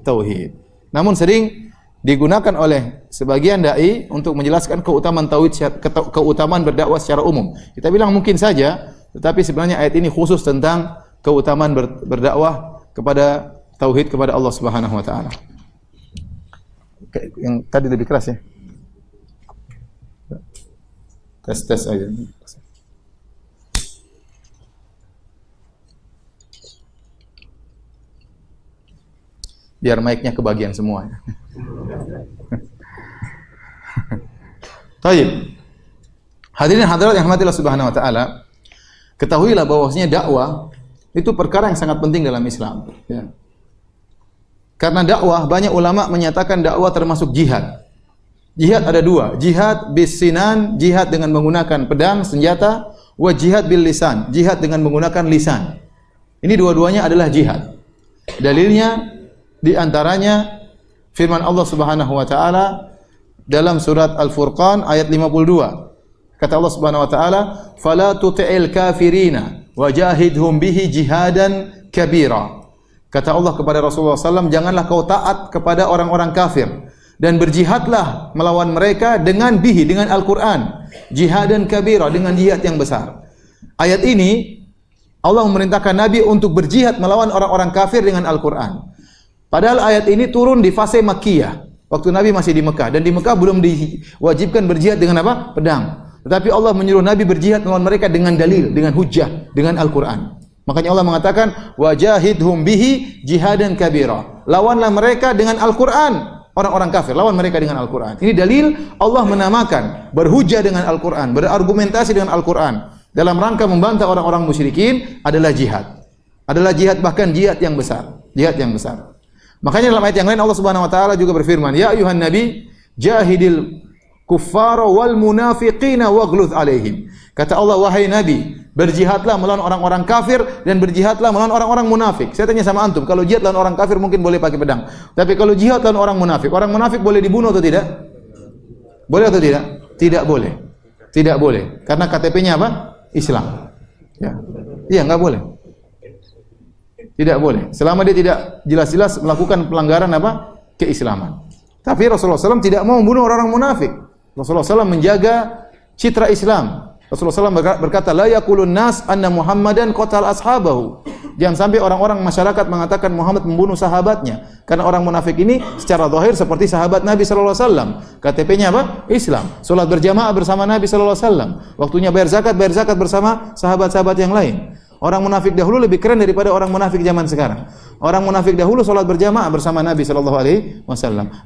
Tauhid. Namun sering digunakan oleh sebagian dai untuk menjelaskan keutamaan tauhid, keutamaan berdakwah secara umum. Kita bilang mungkin saja, tetapi sebenarnya ayat ini khusus tentang keutamaan berdakwah kepada tauhid kepada Allah Subhanahu wa taala. Yang tadi lebih keras ya. Tes aja. Biar mic-nya kebagian semua. Baik. Hadirin hadirat yang rahmatillah Subhanahu wa taala, ketahuilah bahwasanya dakwah itu perkara yang sangat penting dalam Islam, ya. Karena dakwah, banyak ulama menyatakan dakwah termasuk jihad. Jihad ada dua, jihad bis sinan, jihad dengan menggunakan pedang, senjata, wa jihad bil lisan, jihad dengan menggunakan lisan. Ini dua-duanya adalah jihad. Dalilnya di antaranya firman Allah Subhanahu wa taala dalam surat Al-Furqan ayat 52. Kata Allah Subhanahu wa taala, "Fala tuti'il kafirina wajahidhum bihi jihadan kabira." Kata Allah kepada Rasulullah SAW, janganlah kau taat kepada orang-orang kafir dan berjihadlah melawan mereka dengan bihi, dengan Al-Quran, jihadan kabira, dengan jihad yang besar. Ayat ini Allah memerintahkan Nabi untuk berjihad melawan orang-orang kafir dengan Al-Quran. Padahal ayat ini turun di fase Makkiyah, waktu Nabi masih di Mekah, dan di Mekah belum diwajibkan berjihad dengan apa? Pedang. Tetapi Allah menyuruh Nabi berjihad melawan mereka dengan dalil, dengan hujjah, dengan Al-Quran. Makanya Allah mengatakan wajahidhum bihi jihadan kabira. Lawanlah mereka dengan Al-Quran. Orang-orang kafir, lawan mereka dengan Al-Quran. Ini dalil Allah menamakan berhujjah dengan Al-Quran, berargumentasi dengan Al-Quran dalam rangka membantah orang-orang musyrikin adalah jihad. Adalah jihad, bahkan jihad yang besar. Jihad yang besar. Makanya dalam ayat yang lain Allah Subhanahu wa taala juga berfirman, "Ya ayuhan nabi, Jahidil kuffara wal munafiqina waghluz alaihim. Kata Allah, wahai Nabi, berjihadlah melawan orang-orang kafir dan berjihadlah melawan orang-orang munafik. Saya tanya sama antum, kalau jihad lawan orang kafir mungkin boleh pakai pedang. Tapi kalau jihad lawan orang munafik boleh dibunuh atau tidak? Boleh atau tidak? Tidak boleh. Tidak boleh. Karena KTP-nya apa? Islam. Ya. Iya, enggak boleh. Tidak boleh. Selama dia tidak jelas-jelas melakukan pelanggaran apa? Keislaman. Tapi Rasulullah SAW tidak mau membunuh orang-orang munafik. Rasulullah SAW menjaga citra Islam. Rasulullah SAW berkata, la yaqulun nas anna Muhammadan qatal ashabahu. Jangan sampai orang-orang masyarakat mengatakan Muhammad membunuh sahabatnya. Karena orang munafik ini secara zahir seperti sahabat Nabi SAW. KTP-nya apa? Islam. Salat berjamaah bersama Nabi SAW. Waktunya bayar zakat bersama sahabat-sahabat yang lain. Orang munafik dahulu lebih keren daripada orang munafik zaman sekarang. Orang munafik dahulu salat berjamaah bersama Nabi SAW.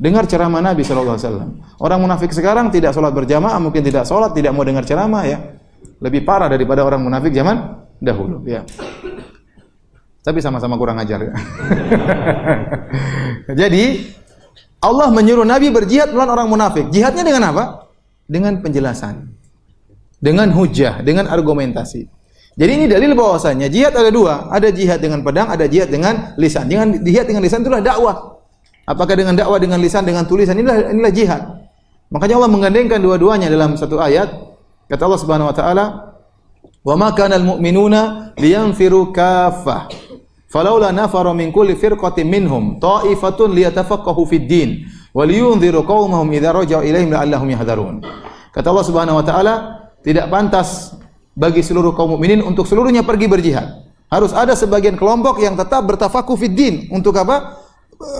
Dengar ceramah Nabi SAW. Orang munafik sekarang tidak salat berjamaah, mungkin tidak salat, tidak mau dengar ceramah ya. Lebih parah daripada orang munafik zaman dahulu ya. Tapi sama-sama kurang ajar ya. Jadi Allah menyuruh Nabi berjihad melawan orang munafik. Jihadnya dengan apa? Dengan penjelasan. Dengan hujjah, dengan argumentasi. Jadi ini dalil bahwasanya jihad ada dua, ada jihad dengan pedang, ada jihad dengan lisan. Jihad dengan lisan itulah dakwah. Apakah dengan dakwah dengan lisan, dengan tulisan, inilah jihad. Makanya Allah menggandengkan dua-duanya dalam satu ayat. Kata Allah Subhanahu wa taala, "Wa ma kana al-mu'minuna liyanfiru kaffah. Falaula nafara min kulli firqatin minhum ta'ifatun liyatafaqahu fid din wa liyunziru qaumahum idza raja'u ilaihim la'allahum yahdharun." Kata Allah Subhanahu wa taala, tidak pantas bagi seluruh kaum mukminin untuk seluruhnya pergi berjihad. Harus ada sebagian kelompok yang tetap bertafakuh fid din. Untuk apa?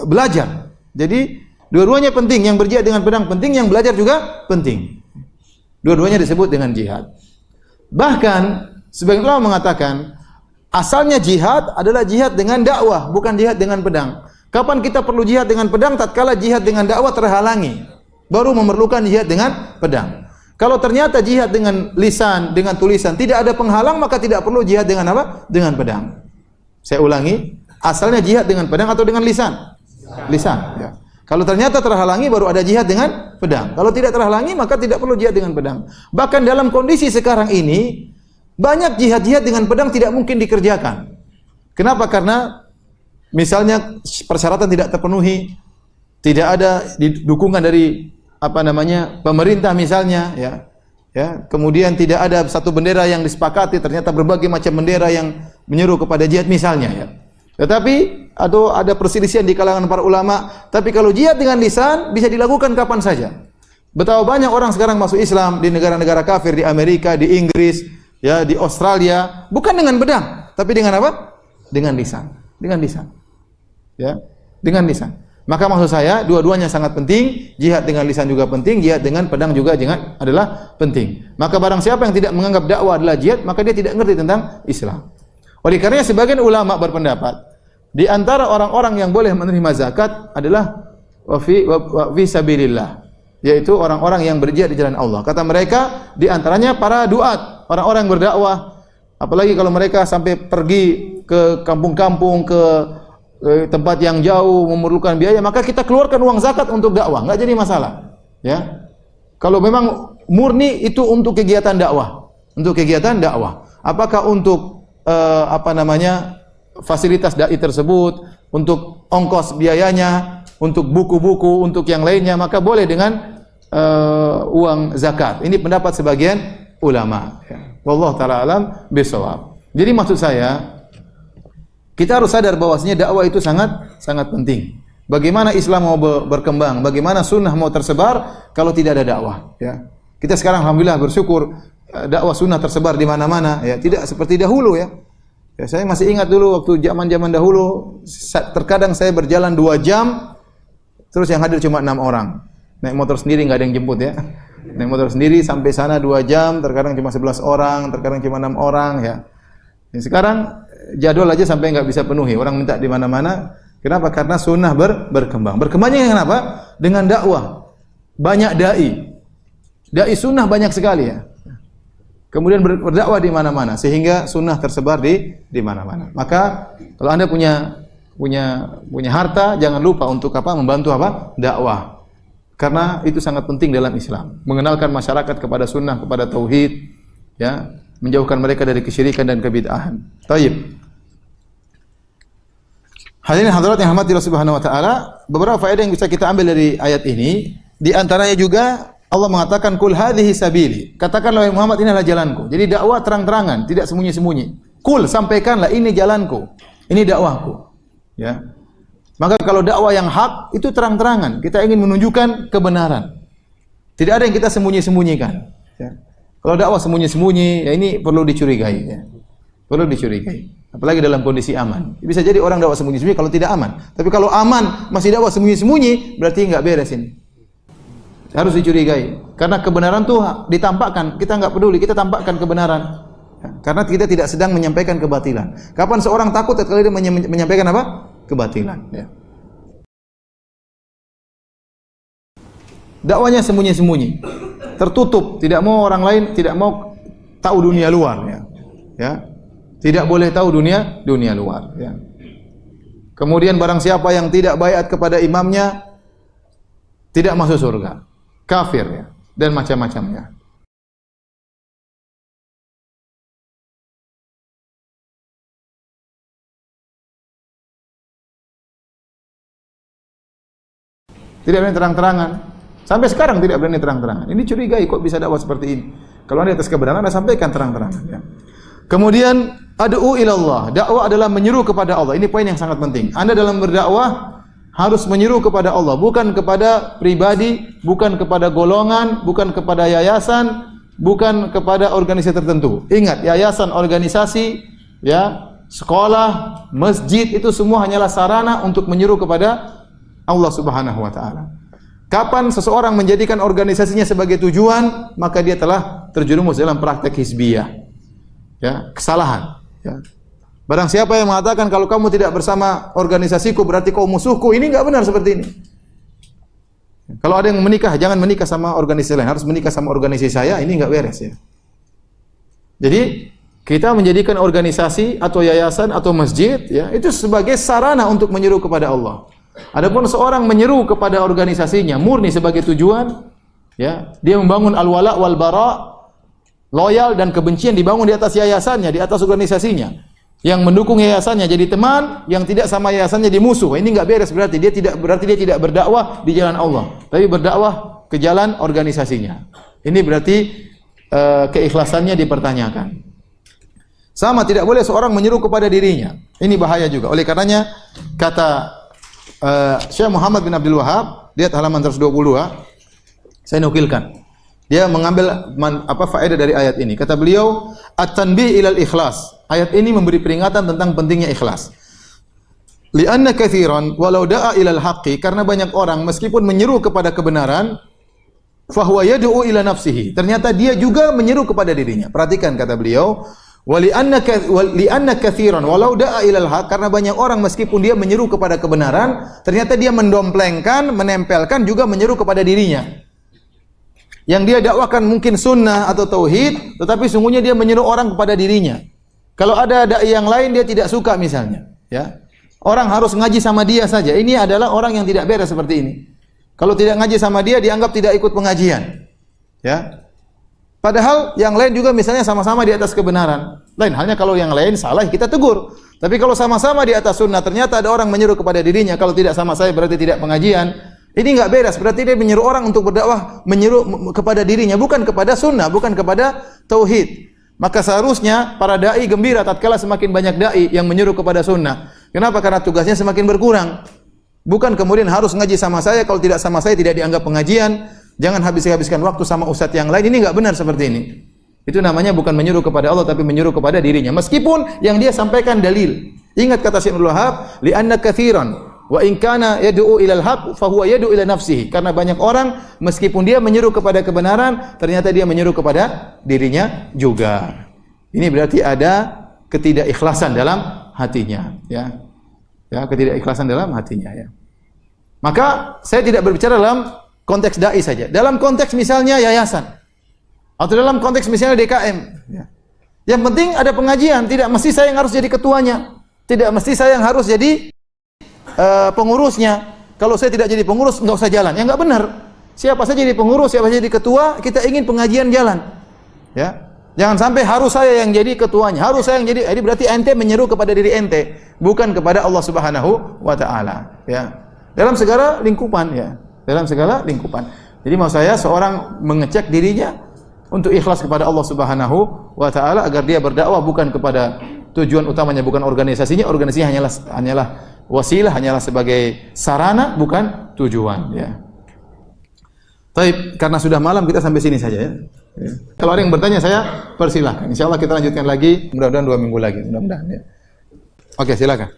Belajar. Jadi dua-duanya penting. Yang berjihad dengan pedang penting, yang belajar juga penting. Dua-duanya disebut dengan jihad. Bahkan sebagian ulama mengatakan asalnya jihad adalah jihad dengan dakwah, bukan jihad dengan pedang. Kapan kita perlu jihad dengan pedang? Tatkala jihad dengan dakwah terhalangi, baru memerlukan jihad dengan pedang. Kalau ternyata jihad dengan lisan, dengan tulisan tidak ada penghalang, maka tidak perlu jihad dengan apa? Dengan pedang. Saya ulangi, asalnya jihad dengan pedang atau dengan lisan? Lisan. Ya. Kalau ternyata terhalangi, baru ada jihad dengan pedang. Kalau tidak terhalangi, maka tidak perlu jihad dengan pedang. Bahkan dalam kondisi sekarang ini, banyak jihad-jihad dengan pedang tidak mungkin dikerjakan. Kenapa? Karena misalnya persyaratan tidak terpenuhi, tidak ada dukungan dari pemerintah misalnya ya, kemudian tidak ada satu bendera yang disepakati, ternyata berbagai macam bendera yang menyeru kepada jihad misalnya ya. Tetapi atau ada perselisihan di kalangan para ulama, tapi kalau jihad dengan lisan bisa dilakukan kapan saja. Betapa banyak orang sekarang masuk Islam di negara-negara kafir, di Amerika, di Inggris, ya, di Australia, bukan dengan pedang, tapi dengan apa? Dengan lisan. Dengan lisan. Ya, dengan lisan. Maka maksud saya, dua-duanya sangat penting. Jihad dengan lisan juga penting, jihad dengan pedang juga adalah penting. Maka barang siapa yang tidak menganggap dakwah adalah jihad, maka dia tidak mengerti tentang Islam. Oleh karenanya sebagian ulama berpendapat, di antara orang-orang yang boleh menerima zakat adalah wa fi sabilillah, yaitu orang-orang yang berjihad di jalan Allah. Kata mereka, di antaranya para duat, orang-orang yang berdakwah. Apalagi kalau mereka sampai pergi ke kampung-kampung, ke tempat yang jauh, memerlukan biaya, maka kita keluarkan uang zakat untuk dakwah, enggak jadi masalah. Ya. Kalau memang murni itu untuk kegiatan dakwah, Apakah untuk fasilitas dai tersebut, untuk ongkos biayanya, untuk buku-buku, untuk yang lainnya, maka boleh dengan uang zakat. Ini pendapat sebagian ulama. Ya. Wallahu taala alam bisawab. Jadi maksud saya, kita harus sadar bahwasanya dakwah itu sangat penting. Bagaimana Islam mau berkembang, bagaimana sunnah mau tersebar kalau tidak ada dakwah, ya. Kita sekarang alhamdulillah bersyukur dakwah sunnah tersebar di mana-mana, ya. Tidak seperti dahulu, ya. Ya, saya masih ingat dulu waktu zaman-zaman dahulu, terkadang saya berjalan 2 jam terus yang hadir cuma 6 orang. Naik motor sendiri, enggak ada yang jemput, ya. Naik motor sendiri sampai sana 2 jam, terkadang cuma 11 orang, terkadang cuma 6 orang, ya. Sekarang jadwal aja sampai nggak bisa penuhi, orang minta di mana-mana. Kenapa? Karena sunnah berkembang. Berkembangnya dengan apa? Dengan dakwah. Banyak dai sunnah banyak sekali, ya. Kemudian berdakwah di mana-mana sehingga sunnah tersebar di mana-mana. Maka kalau Anda punya harta, jangan lupa untuk membantu dakwah. Karena itu sangat penting dalam Islam. Mengenalkan masyarakat kepada sunnah, kepada tauhid, ya, menjauhkan mereka dari kesyirikan dan kebid'ahan. Taib. Hadirin hadirat yang dirahmati Allah Subhanahu wa taala, beberapa faedah yang bisa kita ambil dari ayat ini, di antaranya juga Allah mengatakan kul hadhihi sabili. Katakanlah Muhammad, ini adalah jalanku. Jadi dakwah terang-terangan, tidak sembunyi-sembunyi. Kul, sampaikanlah ini jalanku. Ini dakwahku. Ya. Maka kalau dakwah yang hak itu terang-terangan, kita ingin menunjukkan kebenaran. Tidak ada yang kita sembunyi-sembunyikan. Ya. Kalau dakwah sembunyi-sembunyi, ya ini perlu dicurigai. Ya. Perlu dicurigai. Apalagi dalam kondisi aman. Bisa jadi orang dakwah sembunyi-sembunyi kalau tidak aman. Tapi kalau aman masih dakwah sembunyi-sembunyi, berarti enggak beres ini. Harus dicurigai. Karena kebenaran itu ditampakkan. Kita enggak peduli, kita tampakkan kebenaran. Karena kita tidak sedang menyampaikan kebatilan. Kapan seorang takut kalau dia menyampaikan apa? Kebatilan. Ya. Dakwanya sembunyi-sembunyi, tertutup, tidak mau orang lain, tidak mau tahu dunia luar. Ya. Ya. Tidak boleh tahu dunia luar. Ya. Kemudian barang siapa yang tidak baiat kepada imamnya, tidak masuk surga, kafir, ya, dan macam-macamnya. Tidak berani terang-terangan. Sampai sekarang tidak berani terang-terangan. Ini curigai, kok bisa dakwah seperti ini. Kalau Anda atas kebenaran, Anda sampaikan terang-terangan. Ya. Kemudian ad'u ilallah. Dakwah adalah menyeru kepada Allah. Ini poin yang sangat penting. Anda dalam berdakwah harus menyeru kepada Allah, bukan kepada pribadi, bukan kepada golongan, bukan kepada yayasan, bukan kepada organisasi tertentu. Ingat, yayasan, organisasi, ya, sekolah, masjid itu semua hanyalah sarana untuk menyeru kepada Allah Subhanahu wa taala. Kapan seseorang menjadikan organisasinya sebagai tujuan, maka dia telah terjerumus dalam praktek hizbiyah. Ya, kesalahan. Ya. Barang siapa yang mengatakan kalau kamu tidak bersama organisasiku berarti kau musuhku, ini enggak benar seperti ini. Kalau ada yang menikah, jangan menikah sama organisasi lain, harus menikah sama organisasi saya, ini enggak beres ya. Jadi kita menjadikan organisasi atau yayasan atau masjid, ya, itu sebagai sarana untuk menyeru kepada Allah. Adapun seorang menyeru kepada organisasinya murni sebagai tujuan, ya, dia membangun al-wala wal bara, loyal dan kebencian dibangun di atas yayasannya, di atas organisasinya. Yang mendukung yayasannya jadi teman, yang tidak sama yayasannya jadi musuh. Ini enggak beres, berarti dia tidak berdakwah di jalan Allah, tapi berdakwah ke jalan organisasinya. Ini berarti keikhlasannya dipertanyakan. Sama, tidak boleh seorang menyeru kepada dirinya. Ini bahaya juga. Oleh karenanya kata Syekh Muhammad bin Abdul Wahab, lihat halaman 122. Saya nukilkan. Dia mengambil faedah dari ayat ini. Kata beliau, at-tanbih ilal ikhlas. Ayat ini memberi peringatan tentang pentingnya ikhlas. Li'anna katsiran walau da'a ilal haqqi, karena banyak orang meskipun menyeru kepada kebenaran, fahuwa yad'u ila nafsihi. Ternyata dia juga menyeru kepada dirinya. Perhatikan kata beliau, li'anna katsiran walau da'a ilal haqq, karena banyak orang meskipun dia menyeru kepada kebenaran, ternyata dia mendomplengkan, menempelkan juga menyeru kepada dirinya. Yang dia dakwakan mungkin sunnah atau tauhid, tetapi sungguhnya dia menyeru orang kepada dirinya. Kalau ada dai yang lain dia tidak suka misalnya, ya. Orang harus ngaji sama dia saja. Ini adalah orang yang tidak beres seperti ini. Kalau tidak ngaji sama dia dianggap tidak ikut pengajian. Ya. Padahal yang lain juga misalnya sama-sama di atas kebenaran. Lain halnya kalau yang lain salah kita tegur. Tapi kalau sama-sama di atas sunnah ternyata ada orang menyeru kepada dirinya, kalau tidak sama saya berarti tidak pengajian. Ini enggak beres, berarti dia menyeru orang untuk berdakwah, menyeru kepada dirinya, bukan kepada sunnah, bukan kepada tauhid. Maka seharusnya para dai gembira tatkala semakin banyak dai yang menyeru kepada sunnah. Kenapa? Karena tugasnya semakin berkurang. Bukan kemudian harus ngaji sama saya, kalau tidak sama saya tidak dianggap pengajian. Jangan habiskan waktu sama ustadz yang lain. Ini enggak benar seperti ini. Itu namanya bukan menyeru kepada Allah, tapi menyeru kepada dirinya. Meskipun yang dia sampaikan dalil. Ingat kata Syekh Abdul Wahab, li'anna katsiran wa in kana yad'u ilal haqq fa huwa yad'u ila nafsihi. Karena banyak orang meskipun dia menyeru kepada kebenaran, ternyata dia menyeru kepada dirinya juga. Ini berarti ada ketidakikhlasan dalam hatinya, ya. Ya, ketidakikhlasan dalam hatinya, ya. Maka saya tidak berbicara dalam konteks dai saja. Dalam konteks misalnya yayasan atau dalam konteks misalnya DKM, ya. Yang penting ada pengajian, tidak mesti saya yang harus jadi ketuanya. Tidak mesti saya yang harus jadi pengurusnya. Kalau saya tidak jadi pengurus, enggak usah jalan. Ya enggak benar. Siapa saja jadi pengurus, siapa saja jadi ketua, kita ingin pengajian jalan. Ya. Jangan sampai harus saya yang jadi ketuanya, harus saya yang jadi. Jadi berarti ente menyeru kepada diri ente, bukan kepada Allah Subhanahu wa taala, ya. Dalam segala lingkupan, ya. Dalam segala lingkupan. Jadi maksud saya seorang mengecek dirinya untuk ikhlas kepada Allah Subhanahu wa taala agar dia berdakwah bukan kepada tujuan utamanya, bukan organisasinya. Organisasinya hanyalah wasilah, hanyalah sebagai sarana, bukan tujuan, ya. Baik, karena sudah malam kita sampai sini saja, ya. Ya. Kalau ada yang bertanya saya persilahkan. Insyaallah kita lanjutkan lagi, mudah-mudahan 2 minggu lagi, mudah-mudahan, ya. Oke, silakan.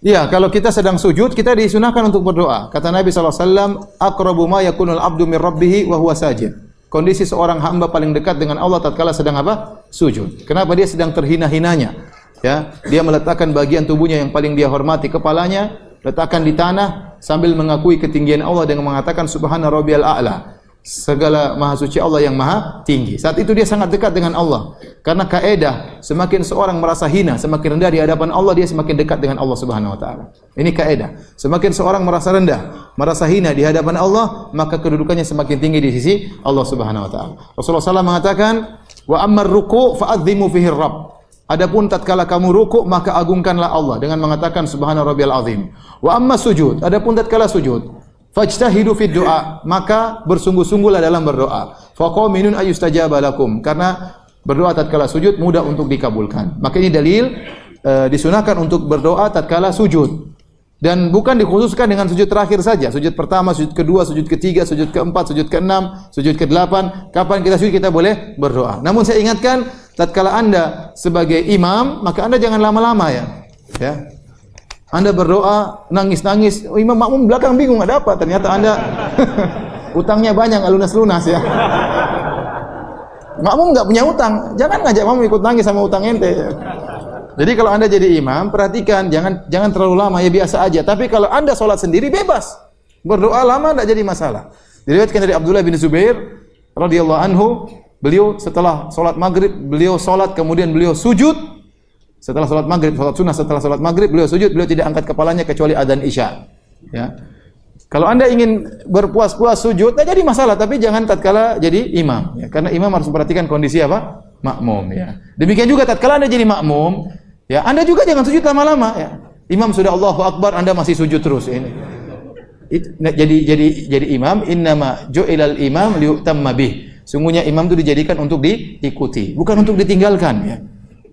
Iya, kalau kita sedang sujud, kita disunahkan untuk berdoa. Kata Nabi SAW, aqrabu ma yakunul abdu min rabbih wa huwa sajid. Kondisi seorang hamba paling dekat dengan Allah tatkala sedang apa? Sujud. Kenapa? Dia sedang terhina-hinanya. Ya, dia meletakkan bagian tubuhnya yang paling dia hormati, kepalanya letakkan di tanah sambil mengakui ketinggian Allah dengan mengatakan subhana rabbiyal a'la. Segala maha suci Allah yang maha tinggi. Saat itu dia sangat dekat dengan Allah. Karena kaedah, semakin seorang merasa hina, semakin rendah di hadapan Allah, dia semakin dekat dengan Allah Subhanahu wa taala. Ini kaedah. Semakin seorang merasa rendah, merasa hina di hadapan Allah, maka kedudukannya semakin tinggi di sisi Allah Subhanahu wa taala. Rasulullah SAW mengatakan, "Wa ammar ruku' fa'adzimu fihi rabb." Adapun tatkala kamu rukuk maka agungkanlah Allah dengan mengatakan subhana rabbiyal azim. Wa amma sujud, adapun tatkala sujud, fajtahidu fid du'a, maka bersungguh-sungguhlah dalam berdoa. Faqaminun ayustajaba lakum, karena berdoa tatkala sujud mudah untuk dikabulkan. Maka ini dalil disunahkan untuk berdoa tatkala sujud. Dan bukan dikhususkan dengan sujud terakhir saja. Sujud pertama, sujud kedua, sujud ketiga, sujud keempat, sujud keenam, sujud kedelapan. Kapan kita sujud kita boleh berdoa. Namun saya ingatkan, tatkala Anda sebagai imam, maka Anda jangan lama-lama, ya. Ya. Anda berdoa nangis-nangis, imam makmum belakang bingung ada apa? Ternyata Anda utangnya banyak, enggak lunas-lunas, ya. Makmum enggak punya utang. Jangan ngajak makmum ikut nangis sama utang ente. Jadi kalau Anda jadi imam, perhatikan jangan terlalu lama, ya biasa aja. Tapi kalau Anda sholat sendiri bebas. Berdoa lama tidak jadi masalah. Diriwayatkan dari Abdullah bin Zubair radhiyallahu anhu, beliau setelah sholat maghrib, beliau sholat kemudian beliau sujud. Setelah sholat maghrib, sholat sunnah setelah sholat maghrib, beliau sujud, beliau tidak angkat kepalanya kecuali adzan isya. Ya. Kalau Anda ingin berpuas-puas sujud, tidak jadi masalah, tapi jangan tatkala jadi imam. Ya. Karena imam harus memperhatikan kondisi apa? Makmum. Ya. Demikian juga tatkala Anda jadi makmum, ya, Anda juga jangan sujud lama-lama, ya. Imam sudah Allahu Akbar, Anda masih sujud terus ini. Jadi imam, innama ju'ilal imam liyutamma bih. Sungguhnya imam itu dijadikan untuk diikuti, bukan untuk ditinggalkan, ya.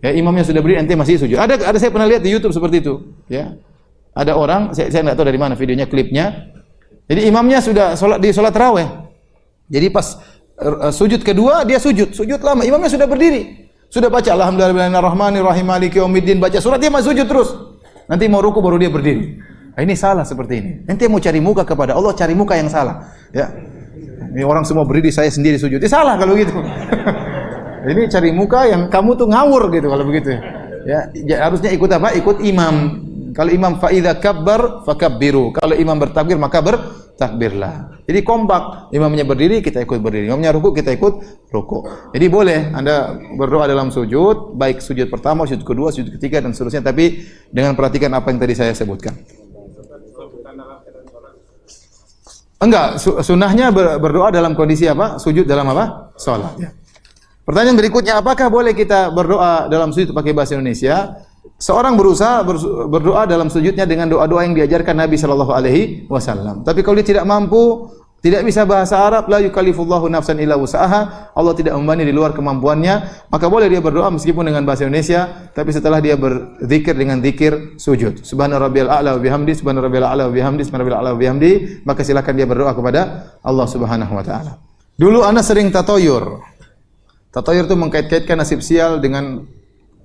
Ya, imamnya sudah berdiri, ente masih sujud. Ada saya pernah lihat di YouTube seperti itu, ya. Ada orang, saya enggak tahu dari mana videonya, klipnya. Jadi imamnya sudah sholat tarawih. Jadi pas sujud kedua dia sujud lama, imamnya sudah berdiri. Sudah baca alhamdulillahirrahmanirrahim maliki yaumiddin, baca surat, dia masih sujud terus. Nanti mau ruku baru dia berdiri. Nah, ini salah seperti ini. Ente mau cari muka kepada Allah, cari muka yang salah. Ya. Ini orang semua berdiri, saya sendiri sujud. Ini salah kalau gitu. Ini cari muka yang kamu tuh ngawur gitu kalau begitu. Ya, harusnya ikut apa? Ikut imam. Kalau imam fa idza kabbar fakabbiru. Kalau imam bertakbir maka bertakbirlah. Jadi kompak, imamnya berdiri kita ikut berdiri, imamnya ruku kita ikut ruku. Jadi boleh Anda berdoa dalam sujud, baik sujud pertama, sujud kedua, sujud ketiga dan seterusnya, tapi dengan perhatikan apa yang tadi saya sebutkan. Enggak, sunnahnya berdoa dalam kondisi apa? Sujud dalam apa? Salat, ya. Pertanyaan berikutnya, apakah boleh kita berdoa dalam sujud pakai bahasa Indonesia? Seorang berusaha berdoa dalam sujudnya dengan doa-doa yang diajarkan Nabi sallallahu alaihi wasallam. Tapi kalau dia tidak mampu, tidak bisa bahasa Arab, la yukallifullahu nafsan illa wus'aha, Allah tidak membebani di luar kemampuannya, maka boleh dia berdoa meskipun dengan bahasa Indonesia, tapi setelah dia berzikir dengan zikir sujud. Subhana rabbiyal a'la wa bihamdi, subhana rabbiyal a'la wa bihamdi, subhana rabbiyal a'la wa bihamdi, maka silakan dia berdoa kepada Allah Subhanahu wa taala. Dulu ana sering tatoyur. Tatoyur itu mengkait-kaitkan nasib sial dengan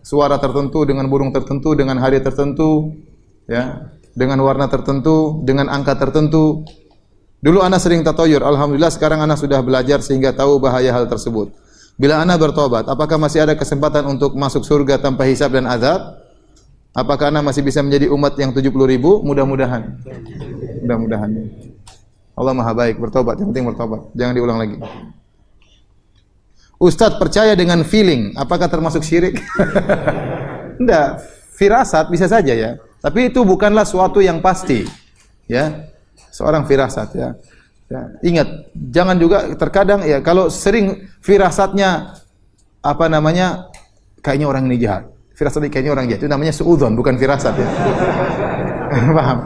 suara tertentu, dengan burung tertentu, dengan hari tertentu, ya, dengan warna tertentu, dengan angka tertentu. Dulu ana sering tatoyur, alhamdulillah sekarang ana sudah belajar sehingga tahu bahaya hal tersebut. Bila ana bertobat, apakah masih ada kesempatan untuk masuk surga tanpa hisab dan azab? Apakah ana masih bisa menjadi umat yang 70.000? Mudah-mudahan. Mudah-mudahan. Allah Maha baik, bertobat, yang penting bertobat, jangan diulang lagi. Ustadz percaya dengan feeling, apakah termasuk syirik? Enggak, firasat bisa saja, ya. Tapi itu bukanlah suatu yang pasti. Ya. Seorang firasat ya. Ya, ingat, jangan juga terkadang ya kalau sering firasatnya kayaknya orang ini jahat. Firasatnya kayaknya orang jahat. Itu namanya suudzon, bukan firasat ya. Paham?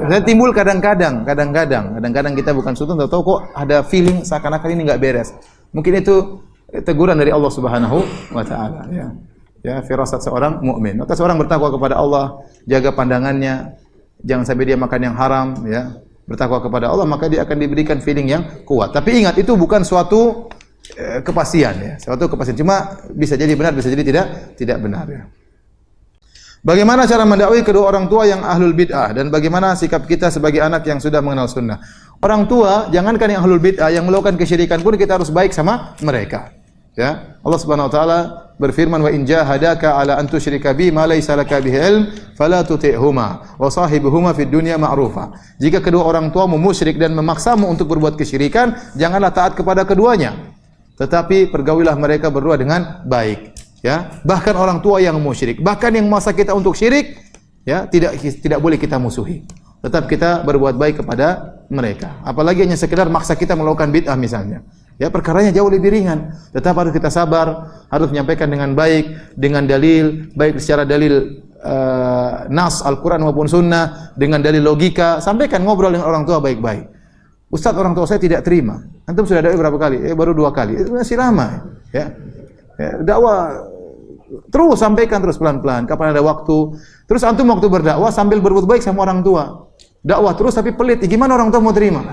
Dan timbul kadang-kadang kita bukan suudzon, tahu kok ada feeling seakan-akan ini enggak beres. Mungkin itu teguran dari Allah Subhanahu wa taala ya. Ya, firasat seorang mukmin. Maka seorang bertakwa kepada Allah, jaga pandangannya, jangan sampai dia makan yang haram ya. Bertakwa kepada Allah maka dia akan diberikan feeling yang kuat. Tapi ingat itu bukan suatu kepastian ya. Suatu kepastian cuma bisa jadi benar, bisa jadi tidak benar ya. Bagaimana cara mendakwai kedua orang tua yang ahlul bid'ah dan bagaimana sikap kita sebagai anak yang sudah mengenal sunnah? Orang tua, jangankan yang ahlul bid'ah, yang melakukan kesyirikan pun kita harus baik sama mereka. Ya, Allah Subhanahu wa taala berfirman wa in jahadaka ala an tusyrika bi ma laysa laka bihi ilm fala tuti'huma wa sahibuhuma fid dunya ma'rufa. Jika kedua orang tua musyrik dan memaksamu untuk berbuat kesyirikan, janganlah taat kepada keduanya. Tetapi pergaulilah mereka berdua dengan baik. Ya, bahkan orang tua yang musyrik, bahkan yang memaksa kita untuk syirik, ya, tidak boleh kita musuhi. Tetap kita berbuat baik kepada mereka. Apalagi hanya sekedar maksa kita melakukan bid'ah misalnya. Ya, perkaranya jauh lebih ringan. Tetap harus kita sabar, harus menyampaikan dengan baik, dengan dalil, baik secara dalil nas Al-Quran maupun Sunnah, dengan dalil logika. Sampaikan, ngobrol dengan orang tua baik-baik. Ustaz, orang tua saya tidak terima. Antum sudah dakwah berapa kali? Baru 2 kali. Itu masih lama. Ya. Dakwah terus sampaikan terus pelan-pelan. Kapan ada waktu? Terus antum waktu berdakwah sambil berbuat baik sama orang tua. Dakwah terus tapi pelit. Gimana orang tua mau terima?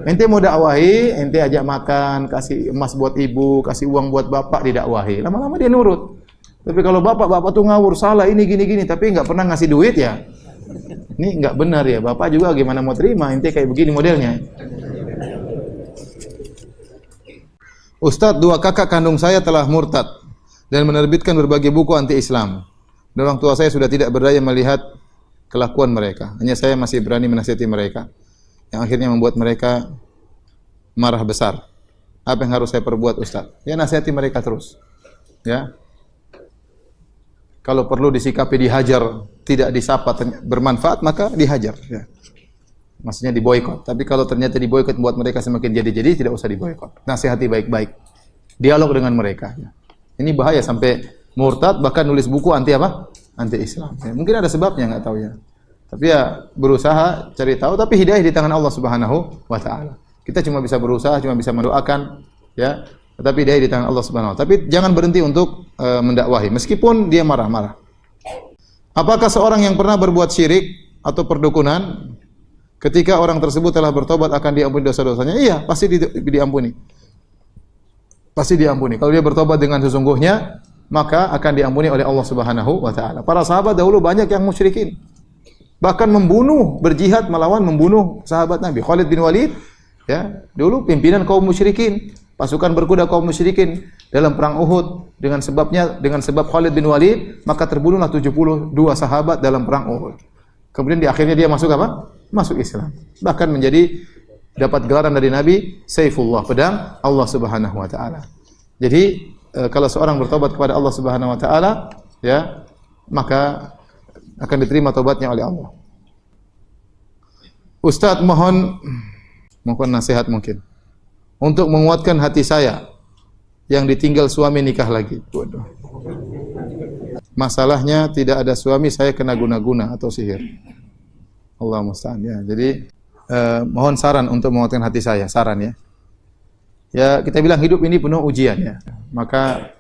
Ente mau dakwahi, ente ajak makan, kasih emas buat ibu, kasih uang buat bapak, didakwahi. Lama-lama dia nurut. Tapi kalau bapak tuh ngawur, salah ini gini-gini, tapi enggak pernah ngasih duit ya. Ini enggak benar ya. Bapak juga gimana mau terima, ente kayak begini modelnya. Ustadz, 2 kakak kandung saya telah murtad dan menerbitkan berbagai buku anti-Islam. Dan orang tua saya sudah tidak berdaya melihat kelakuan mereka. Hanya saya masih berani menasihati mereka. Yang akhirnya membuat mereka marah besar. Apa yang harus saya perbuat, Ustaz? Ya, nasihati mereka terus. Ya. Kalau perlu disikapi dihajar, tidak disapa bermanfaat, maka dihajar. Ya. Maksudnya diboikot. Tapi kalau ternyata diboikot membuat mereka semakin jadi-jadi, tidak usah diboikot. Nasihati baik-baik. Dialog dengan mereka. Ya. Ini bahaya sampai murtad, bahkan nulis buku anti apa? Anti-Islam. Ya. Mungkin ada sebabnya, nggak tahu ya. Tapi ya berusaha cari tahu, tapi hidayah di tangan Allah Subhanahu wa taala. Kita cuma bisa berusaha, cuma bisa mendoakan, ya. Tetapi hidayah di tangan Allah Subhanahu wa taala. Tapi jangan berhenti untuk mendakwahi meskipun dia marah-marah. Apakah seorang yang pernah berbuat syirik atau perdukunan ketika orang tersebut telah bertobat akan diampuni dosa-dosanya? Iya, pasti diampuni. Pasti diampuni. Kalau dia bertobat dengan sesungguhnya, maka akan diampuni oleh Allah Subhanahu wa taala. Para sahabat dahulu banyak yang musyrikin. Bahkan berjihad melawan membunuh sahabat Nabi. Khalid bin Walid, ya, dulu pimpinan kaum musyrikin, pasukan berkuda kaum musyrikin dalam perang Uhud. Dengan sebab Khalid bin Walid, maka terbunuhlah 72 sahabat dalam perang Uhud. Kemudian di akhirnya dia masuk apa? Masuk Islam. Bahkan dapat gelaran dari Nabi, Saifullah, pedang Allah Subhanahu wa taala. Jadi kalau seorang bertobat kepada Allah Subhanahu wa taala, ya, maka akan diterima taubatnya oleh Allah. Ustaz, mohon nasihat mungkin untuk menguatkan hati saya yang ditinggal suami nikah lagi. Waduh. Masalahnya tidak ada suami, saya kena guna-guna atau sihir. Allah musta'an ya. Jadi mohon saran untuk menguatkan hati saya, saran ya. Ya, kita bilang hidup ini penuh ujian ya. Maka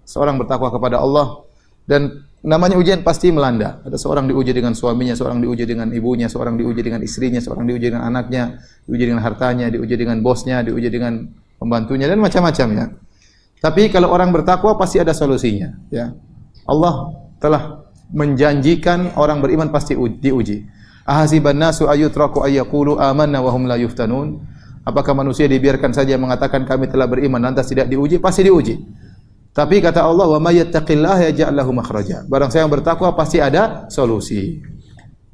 seorang bertakwa kepada Allah, dan namanya ujian pasti melanda. Ada seorang diuji dengan suaminya, seorang diuji dengan ibunya, seorang diuji dengan istrinya, seorang diuji dengan anaknya, diuji dengan hartanya, diuji dengan bosnya, diuji dengan pembantunya, dan macam-macam ya. Tapi kalau orang bertakwa pasti ada solusinya ya. Allah telah menjanjikan orang beriman pasti diuji. Ahasiban nasu ayyutraku ayyaqulu amanna wa hum la yuftanun. Apakah manusia dibiarkan saja mengatakan kami telah beriman lantas tidak diuji? Pasti diuji. Tapi kata Allah, wa may yattaqillaha yaj'al lahu makhraja. Barang siapa yang bertakwa pasti ada solusi.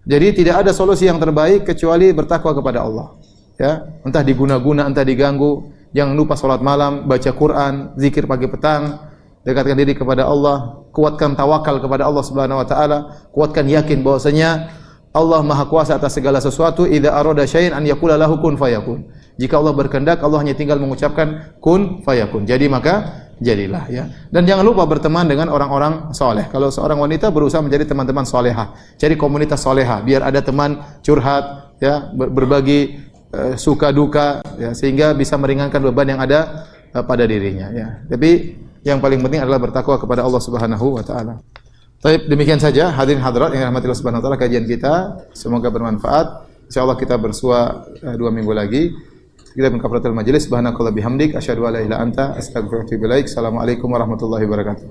Jadi tidak ada solusi yang terbaik kecuali bertakwa kepada Allah. Ya, entah diguna-guna, entah diganggu. Jangan lupa salat malam, baca Quran, zikir pagi petang, dekatkan diri kepada Allah. kuatkan tawakal kepada Allah Subhanahu wa taala, kuatkan yakin bahwasanya Allah Maha Kuasa atas segala sesuatu. Idza arada syai'an an yaqula lahu kun fayakun. Jika Allah berkehendak, Allah hanya tinggal mengucapkan kun fayakun. Jadi maka jadilah ya. Dan jangan lupa berteman dengan orang-orang saleh. Kalau seorang wanita berusaha menjadi teman-teman salehah, cari komunitas salehah biar ada teman curhat ya, berbagi suka duka ya, sehingga bisa meringankan beban yang ada pada dirinya ya. Tapi yang paling penting adalah bertakwa kepada Allah Subhanahu wa taala. Baik, demikian saja hadirin hadirat yang dirahmati Allah Subhanahu wa taala kajian kita. Semoga bermanfaat. Insyaallah kita bersua 2 minggu lagi. Kita bin kafaratul majelis. Subhanakallah bihamdik asyhadu an la ilaha illa anta astaghfiruka wa atubu ilaik. Assalamualaikum warahmatullahi wabarakatuh.